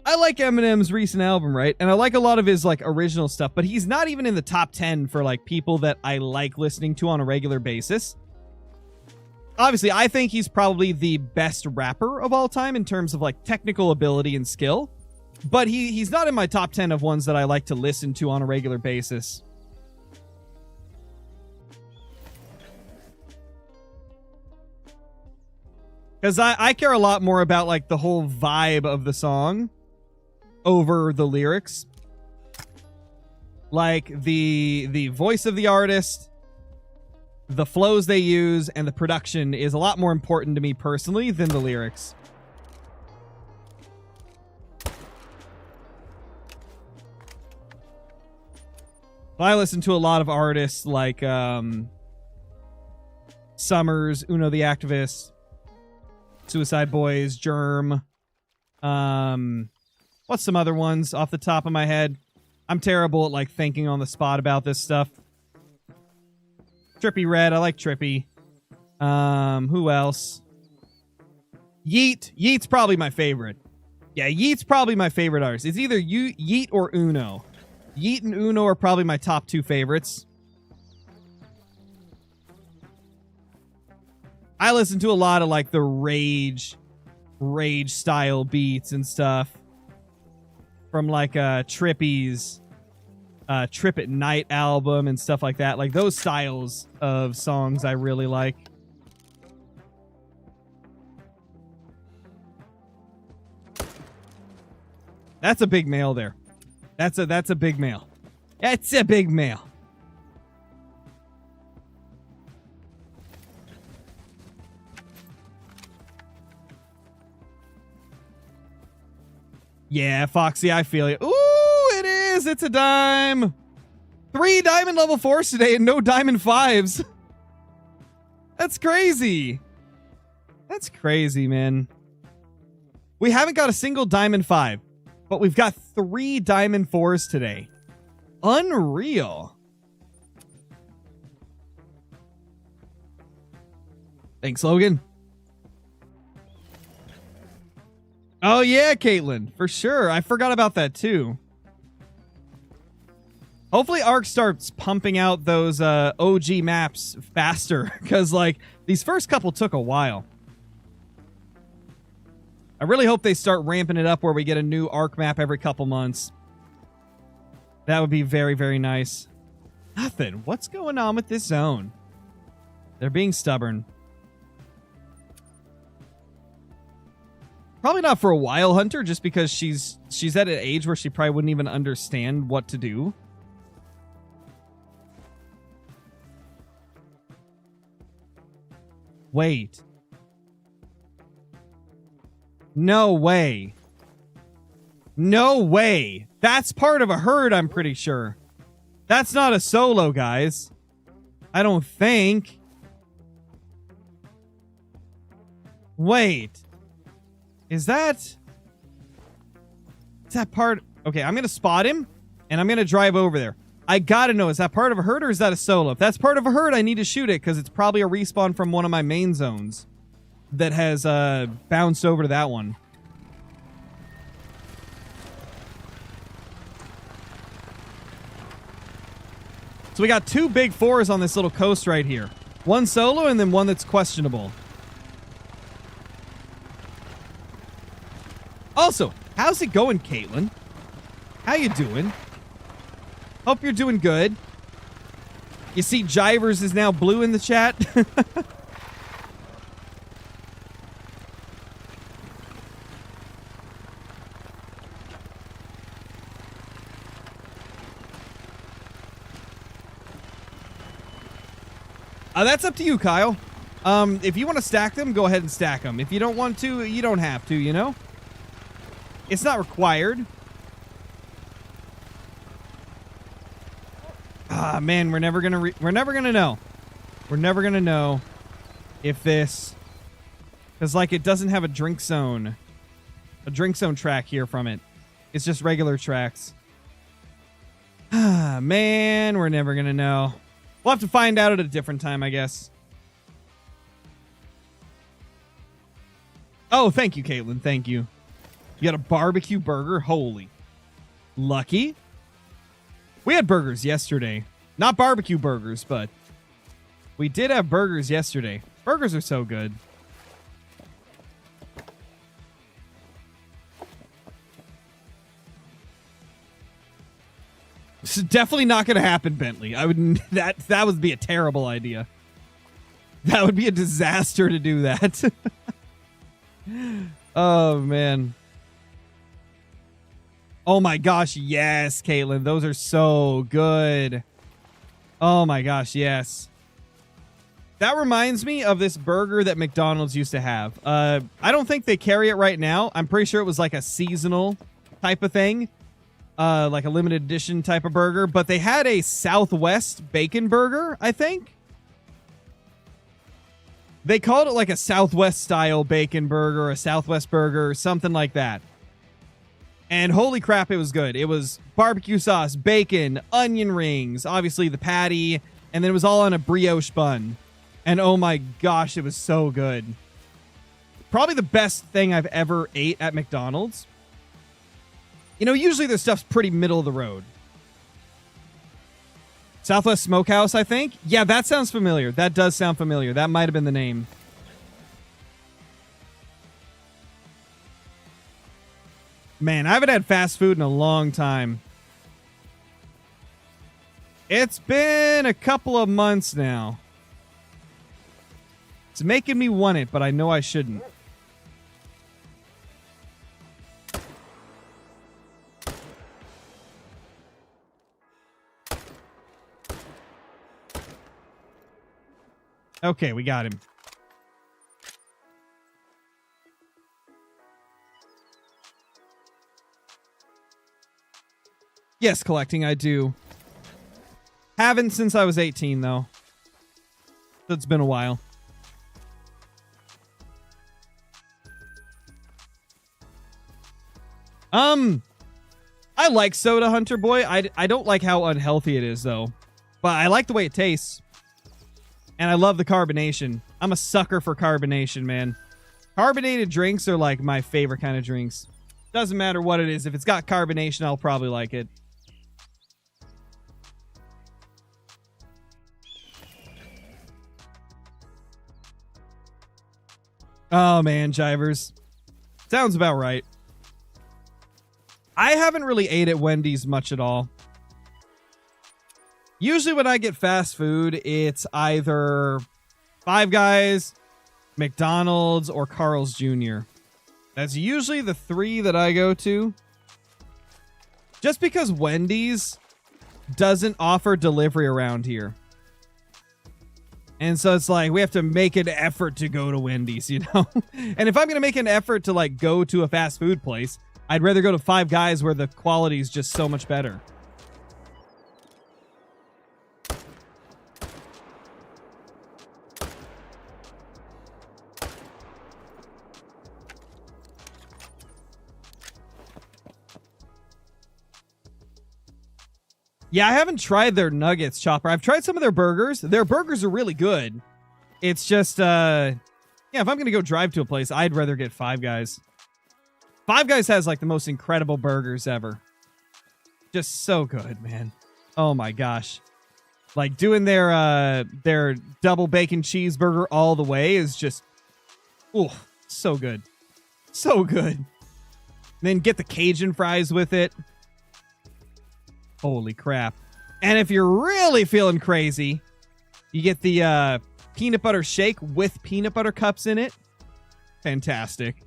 I like Eminem's recent album, right? And I like a lot of his, like, original stuff, but he's not even in the top 10 for, like, people that I like listening to on a regular basis. Obviously, I think he's probably the best rapper of all time in terms of, like, technical ability and skill. But he's not in my top 10 of ones that I like to listen to on a regular basis. Because I care a lot more about, like, the whole vibe of the song over the lyrics. Like, the voice of the artist, the flows they use, and the production is a lot more important to me personally than the lyrics. I listen to a lot of artists like Summers, Uno the Activist, Suicide Boys, Germ. What's some other ones off the top of my head? I'm terrible at, like, thinking on the spot about this stuff. Trippie Redd, I like Trippie. Who else? Yeet. Yeet's probably my favorite. Yeah, Yeet's probably my favorite artist. It's either Yeet or Uno. Yeet and Uno are probably my top two favorites. I listen to a lot of, like, the Rage style beats and stuff from, like, Trippie's Trip at Night album and stuff like that. Like, those styles of songs I really like. That's a big male there. That's a big male. That's a big male. Yeah, Foxy, I feel you. Ooh, it is. It's a dime. 3 diamond level 4s today and no diamond 5s. That's crazy. That's crazy, man. We haven't got a single diamond 5, but we've got 3 diamond 4s today. Unreal. Thanks, Logan. Oh, yeah, Caitlin. For sure. I forgot about that, too. Hopefully, Ark starts pumping out those OG maps faster. Because, like, these first couple took a while. I really hope they start ramping it up where we get a new arc map every couple months. That would be very, very nice. Nothing. What's going on with this zone? They're being stubborn. Probably not for a while, Hunter, just because she's at an age where she probably wouldn't even understand what to do. Wait. No way. No way. That's part of a herd, I'm pretty sure. That's not a solo, guys. I don't think. Wait. Is that part? Okay, I'm going to spot him, and I'm going to drive over there. I got to know, is that part of a herd or is that a solo? If that's part of a herd, I need to shoot it because it's probably a respawn from one of my main zones that has bounced over to that one. So we got 2 big 4s on this little coast right here. One solo and then one that's questionable. Also, how's it going, Caitlin? How you doing? Hope you're doing good. You see Jivers is now blue in the chat? That's up to you, Kyle. If you want to stack them, go ahead and stack them. If you don't want to, you don't have to, you know? It's not required. Ah, man, we're never gonna know. We're never gonna know if this, because like it doesn't have a drink zone track here from it. It's just regular tracks. Ah, man, we're never gonna know. We'll have to find out at a different time, I guess. Oh, thank you, Caitlin. Thank you. You got a barbecue burger? Holy. Lucky. We had burgers yesterday. Not barbecue burgers, but we did have burgers yesterday. Burgers are so good. This is definitely not going to happen, Bentley. I would that would be a terrible idea. That would be a disaster to do that. Oh man. Oh my gosh, yes, Caitlin. Those are so good. Oh my gosh, yes. That reminds me of this burger that McDonald's used to have. I don't think they carry it right now. I'm pretty sure it was like a seasonal type of thing. Like a limited edition type of burger. But they had a Southwest bacon burger, I think. They called it like a Southwest style bacon burger, a Southwest burger, or something like that. And holy crap, it was good. It was barbecue sauce, bacon, onion rings, obviously the patty, and then it was all on a brioche bun. And oh my gosh, it was so good. Probably the best thing I've ever ate at McDonald's. You know, usually their stuff's pretty middle of the road. Southwest Smokehouse, I think? Yeah, that sounds familiar. That does sound familiar. That might have been the name. Man, I haven't had fast food in a long time. It's been a couple of months now. It's making me want it, but I know I shouldn't. Okay, we got him. Yes, collecting, I do. Haven't since I was 18, though. So it's been a while. I like Soda Hunter Boy. I don't like how unhealthy it is, though. But I like the way it tastes. And I love the carbonation. I'm a sucker for carbonation, man. Carbonated drinks are like my favorite kind of drinks. Doesn't matter what it is. If it's got carbonation, I'll probably like it. Oh, man, Jivers. Sounds about right. I haven't really ate at Wendy's much at all. Usually when I get fast food, it's either Five Guys, McDonald's, or Carl's Jr. That's usually the three that I go to. Just because Wendy's doesn't offer delivery around here. And so it's like, we have to make an effort to go to Wendy's, you know? And if I'm going to make an effort to like go to a fast food place, I'd rather go to Five Guys where the quality is just so much better. Yeah, I haven't tried their nuggets, Chopper. I've tried some of their burgers. Their burgers are really good. It's just, yeah, if I'm going to go drive to a place, I'd rather get Five Guys. Five Guys has, like, the most incredible burgers ever. Just so good, man. Oh, my gosh. Like, doing their double bacon cheeseburger all the way is just, ooh, so good. So good. And then get the Cajun fries with it. Holy crap. And if you're really feeling crazy, you get the peanut butter shake with peanut butter cups in it. Fantastic.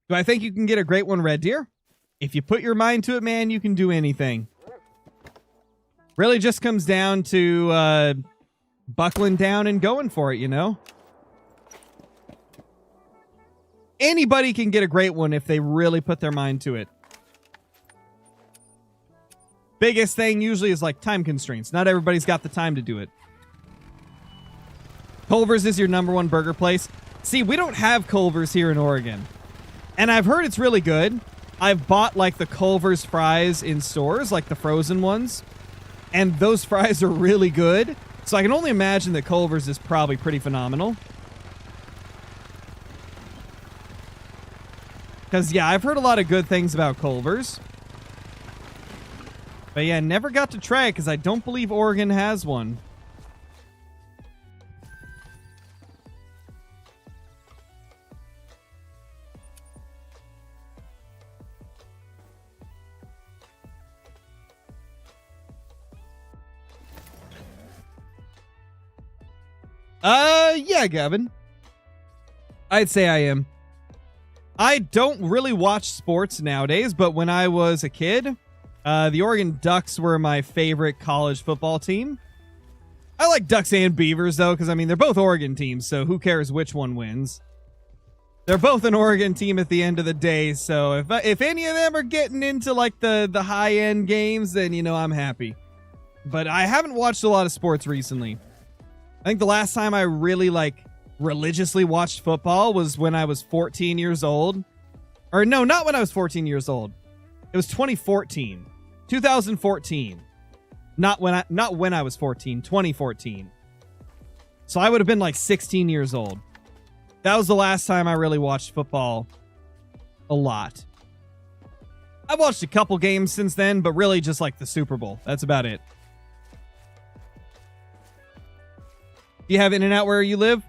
Do I think you can get a great one, Red Deer? If you put your mind to it, man, you can do anything. Really just comes down to buckling down and going for it, you know? Anybody can get a great one if they really put their mind to it. Biggest thing usually is like time constraints. Not everybody's got the time to do it. Culver's is your #1 burger place. See, we don't have Culver's here in Oregon. And I've heard it's really good. I've bought like the Culver's fries in stores, like the frozen ones. And those fries are really good. So I can only imagine that Culver's is probably pretty phenomenal. Because, yeah, I've heard a lot of good things about Culver's. But, yeah, never got to try it because I don't believe Oregon has one. Yeah, Gavin. I'd say I am. I don't really watch sports nowadays, but when I was a kid, the Oregon Ducks were my favorite college football team. I like Ducks and Beavers, though, because, I mean, they're both Oregon teams, so who cares which one wins? They're both an Oregon team at the end of the day, so if any of them are getting into, like, the high-end games, then, you know, I'm happy. But I haven't watched a lot of sports recently. I think the last time I really, like, religiously watched football was when I was 14 years old. Or, no, not when I was 14 years old. It was 2014. 2014. Not when I was 14. 2014. So I would have been, like, 16 years old. That was the last time I really watched football a lot. I've watched a couple games since then, but really just, like, the Super Bowl. That's about it. Do you have In-N-Out where you live?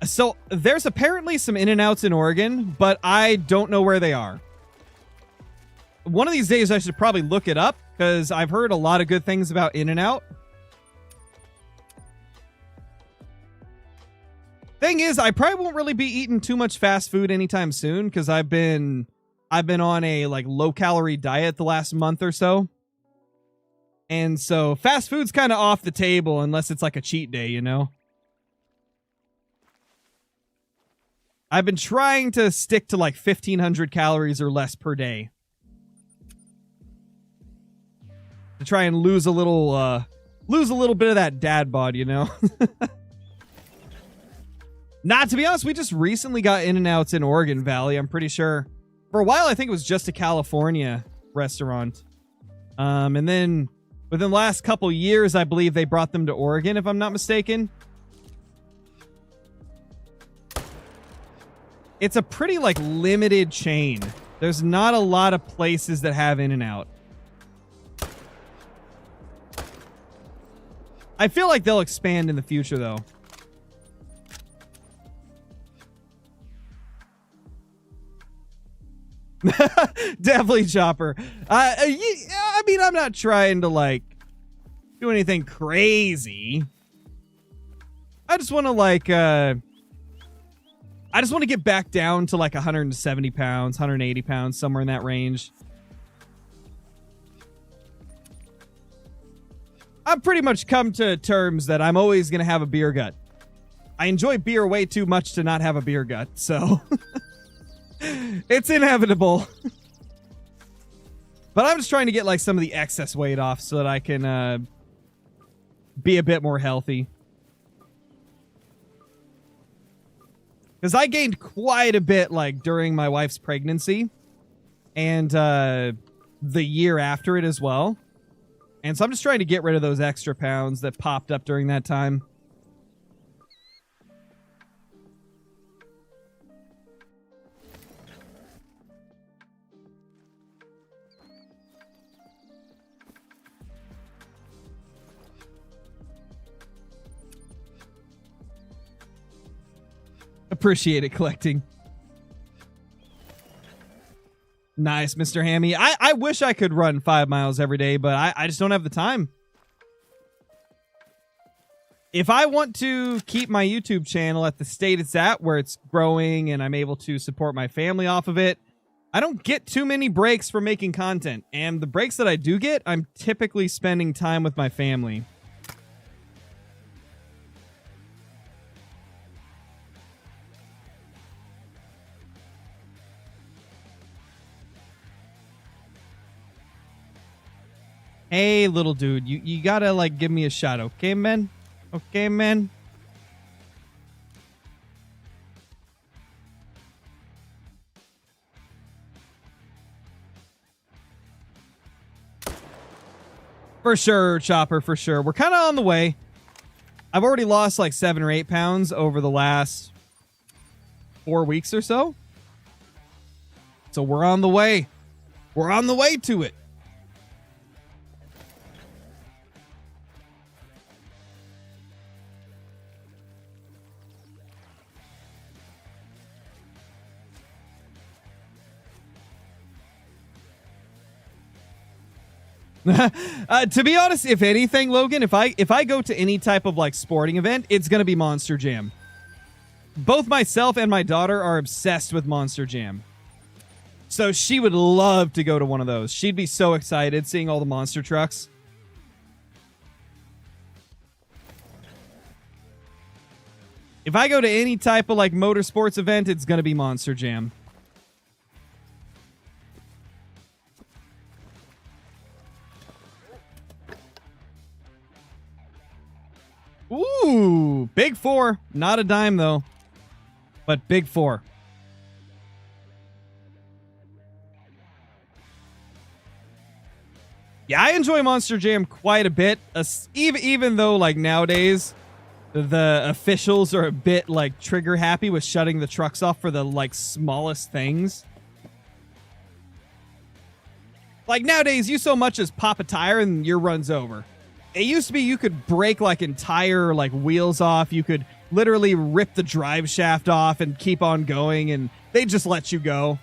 So there's apparently some In-N-Outs in Oregon, but I don't know where they are. One of these days I should probably look it up because I've heard a lot of good things about In-N-Out. Thing is, I probably won't really be eating too much fast food anytime soon because I've been on a like low calorie diet the last month or so. And so fast food's kind of off the table unless it's like a cheat day, you know? I've been trying to stick to like 1,500 calories or less per day. To try and lose a little bit of that dad bod, you know? Nah, to be honest, we just recently got In-N-Outs in Oregon Valley, I'm pretty sure. For a while, I think it was just a California restaurant. And then within the last couple years, I believe they brought them to Oregon, if I'm not mistaken. It's a pretty, like, limited chain. There's not a lot of places that have In-N-Out. I feel like they'll expand in the future, though. Definitely Chopper. I mean, I'm not trying to, like, do anything crazy. I just want to, like, I just want to get back down to, like, 170 pounds, 180 pounds, somewhere in that range. I've pretty much come to terms that I'm always going to have a beer gut. I enjoy beer way too much to not have a beer gut, so it's inevitable. But I'm just trying to get like some of the excess weight off so that I can be a bit more healthy. Because I gained quite a bit like during my wife's pregnancy and the year after it as well. And so I'm just trying to get rid of those extra pounds that popped up during that time. Appreciate it, collecting. Nice, Mr. Hammy. I wish I could run 5 miles every day, but I just don't have the time. If I want to keep my YouTube channel at the state it's at, where it's growing and I'm able to support my family off of it, I don't get too many breaks for making content. And the breaks that I do get, I'm typically spending time with my family. Hey, little dude, you gotta, like, give me a shot, okay, man? Okay, man? For sure, Chopper, for sure. We're kind of on the way. I've already lost, like, 7 or 8 pounds over the last 4 weeks or so. So we're on the way. We're on the way to it. To be honest, if anything, Logan, if I go to any type of like sporting event, it's gonna be Monster Jam. Both myself and my daughter are obsessed with Monster Jam, so she would love to go to one of those. She'd be so excited seeing all the monster trucks. If I go to any type of like motorsports event, it's gonna be Monster Jam. Ooh, big 4. Not a dime, though. But big 4. Yeah, I enjoy Monster Jam quite a bit. Even though, like, nowadays, the officials are a bit, like, trigger happy with shutting the trucks off for the, like, smallest things. Like, nowadays, you so much as pop a tire and your run's over. It used to be you could break like entire like wheels off. You could literally rip the drive shaft off and keep on going, and they just let you go.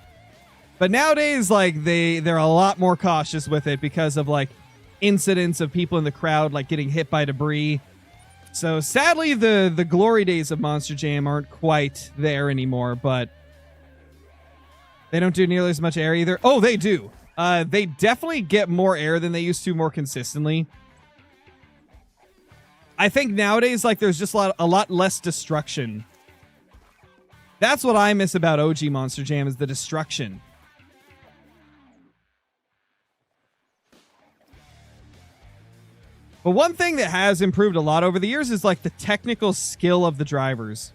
But nowadays, like they're a lot more cautious with it because of like incidents of people in the crowd like getting hit by debris. So sadly, the glory days of Monster Jam aren't quite there anymore. But they don't do nearly as much air either. Oh, they do. They definitely get more air than they used to more consistently. I think nowadays, like, there's just a lot less destruction. That's what I miss about OG Monster Jam, is the destruction. But one thing that has improved a lot over the years is, like, the technical skill of the drivers.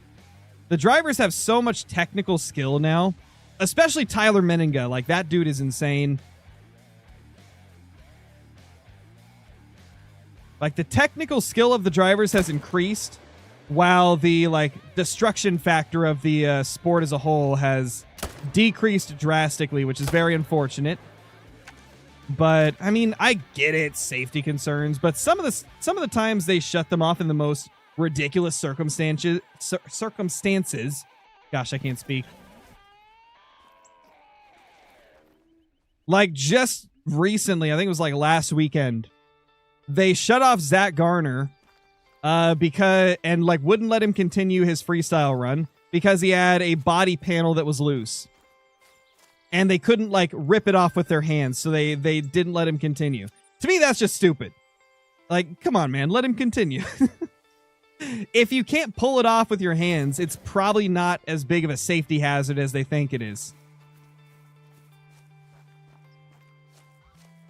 The drivers have so much technical skill now, especially Tyler Meninga. Like, that dude is insane. Like, the technical skill of the drivers has increased, while the, like, destruction factor of the sport as a whole has decreased drastically, which is very unfortunate. But I mean, I get it, safety concerns, but some of the times they shut them off in the most ridiculous circumstances. Gosh, I can't speak. Like just recently, I think it was like last weekend, they shut off Zach Garner because wouldn't let him continue his freestyle run because he had a body panel that was loose. And they couldn't like rip it off with their hands, so they didn't let him continue. To me, that's just stupid. Like, come on, man, let him continue. If you can't pull it off with your hands, it's probably not as big of a safety hazard as they think it is.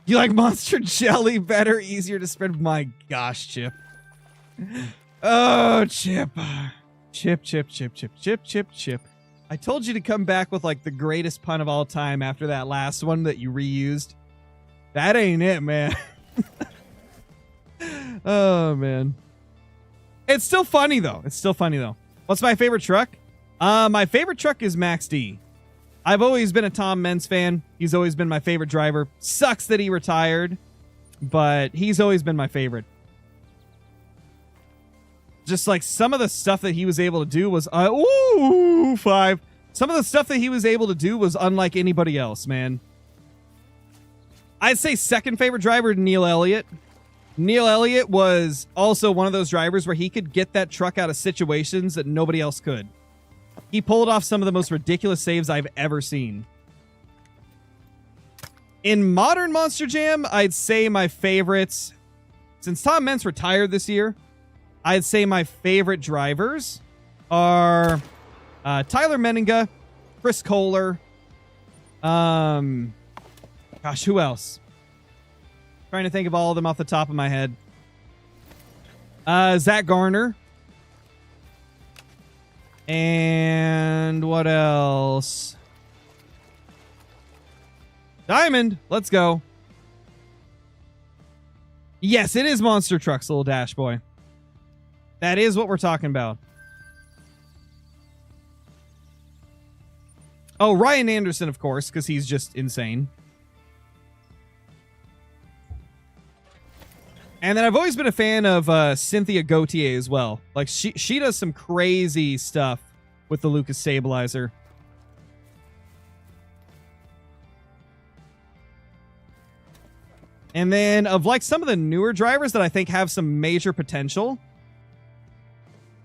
You like Monster Jelly better, easier to spread? My gosh, Chip. Oh, Chip. Chip. I told you to come back with like the greatest pun of all time after that last one that you reused. That ain't it, man. Oh, man. It's still funny, though. What's my favorite truck? My favorite truck is Max D. I've always been a Tom Meents fan. He's always been my favorite driver. Sucks that he retired, but he's always been my favorite. Just like some of the stuff that he was able to do was, 5. Some of the stuff that he was able to do was unlike anybody else, man. I'd say second favorite driver, Neil Elliott. Neil Elliott was also one of those drivers where he could get that truck out of situations that nobody else could. He pulled off some of the most ridiculous saves I've ever seen. In modern Monster Jam, I'd say my favorites, since Tom Meents retired this year, I'd say my favorite drivers are Tyler Menninga, Chris Kohler, gosh, who else? Trying to think of all of them off the top of my head. Zach Garner. And what else? Diamond, let's go. Yes, it is Monster Trucks, little Dash Boy. That is what we're talking about. Oh, Ryan Anderson, of course, because he's just insane. And then I've always been a fan of Cynthia Gauthier as well. Like, she does some crazy stuff with the Lucas Stabilizer. And then of like some of the newer drivers that I think have some major potential,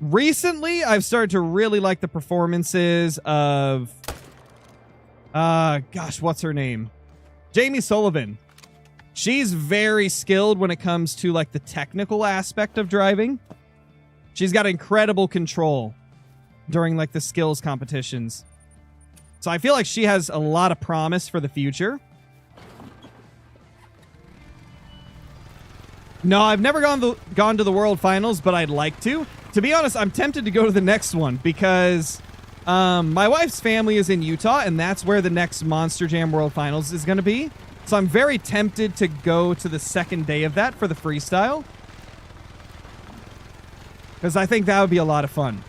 recently I've started to really like the performances of gosh, what's her name? Jamie Sullivan. She's very skilled when it comes to like the technical aspect of driving. She's got incredible control during like the skills competitions. So I feel like she has a lot of promise for the future. No, I've never gone to the World Finals, but I'd like to. To be honest, I'm tempted to go to the next one because my wife's family is in Utah, and that's where the next Monster Jam World Finals is going to be. So I'm very tempted to go to the second day of that for the freestyle, because I think that would be a lot of fun.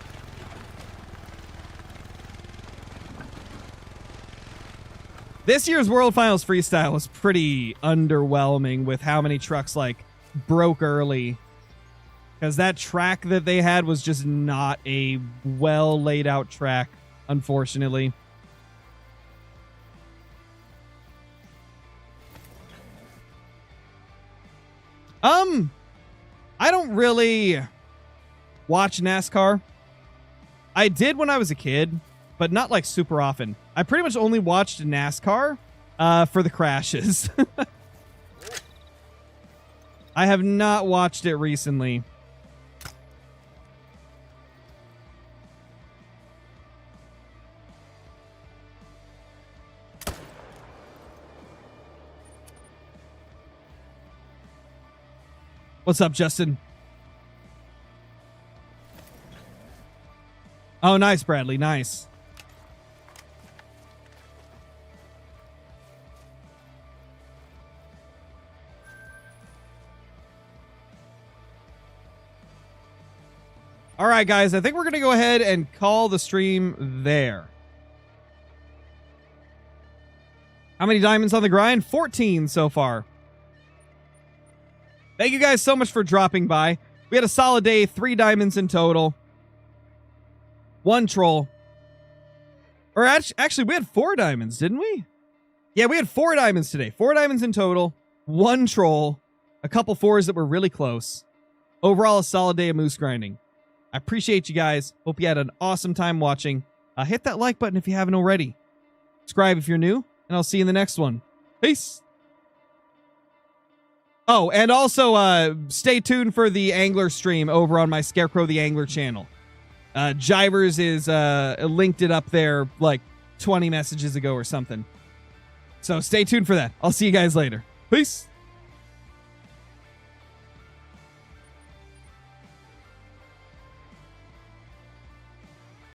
This year's World Finals freestyle was pretty underwhelming with how many trucks like broke early, because that track that they had was just not a well laid out track, unfortunately. I don't really watch NASCAR. I did when I was a kid, but not like super often. I pretty much only watched NASCAR for the crashes. I have not watched it recently. What's up, Justin? Oh, nice, Bradley. Nice. All right, guys. I think we're going to go ahead and call the stream there. How many diamonds on the grind? 14 so far. Thank you guys so much for dropping by. We had a solid day, 3 diamonds in total. 1 troll. Or actually, we had 4 diamonds, didn't we? Yeah, we had 4 diamonds today. 4 diamonds in total. 1 troll. A couple 4s that were really close. Overall, a solid day of moose grinding. I appreciate you guys. Hope you had an awesome time watching. Hit that like button if you haven't already. Subscribe if you're new, and I'll see you in the next one. Peace. Oh, and also stay tuned for the angler stream over on my Scarecrow the Angler channel. Jivers is linked it up there like 20 messages ago or something. So stay tuned for that. I'll see you guys later. Peace.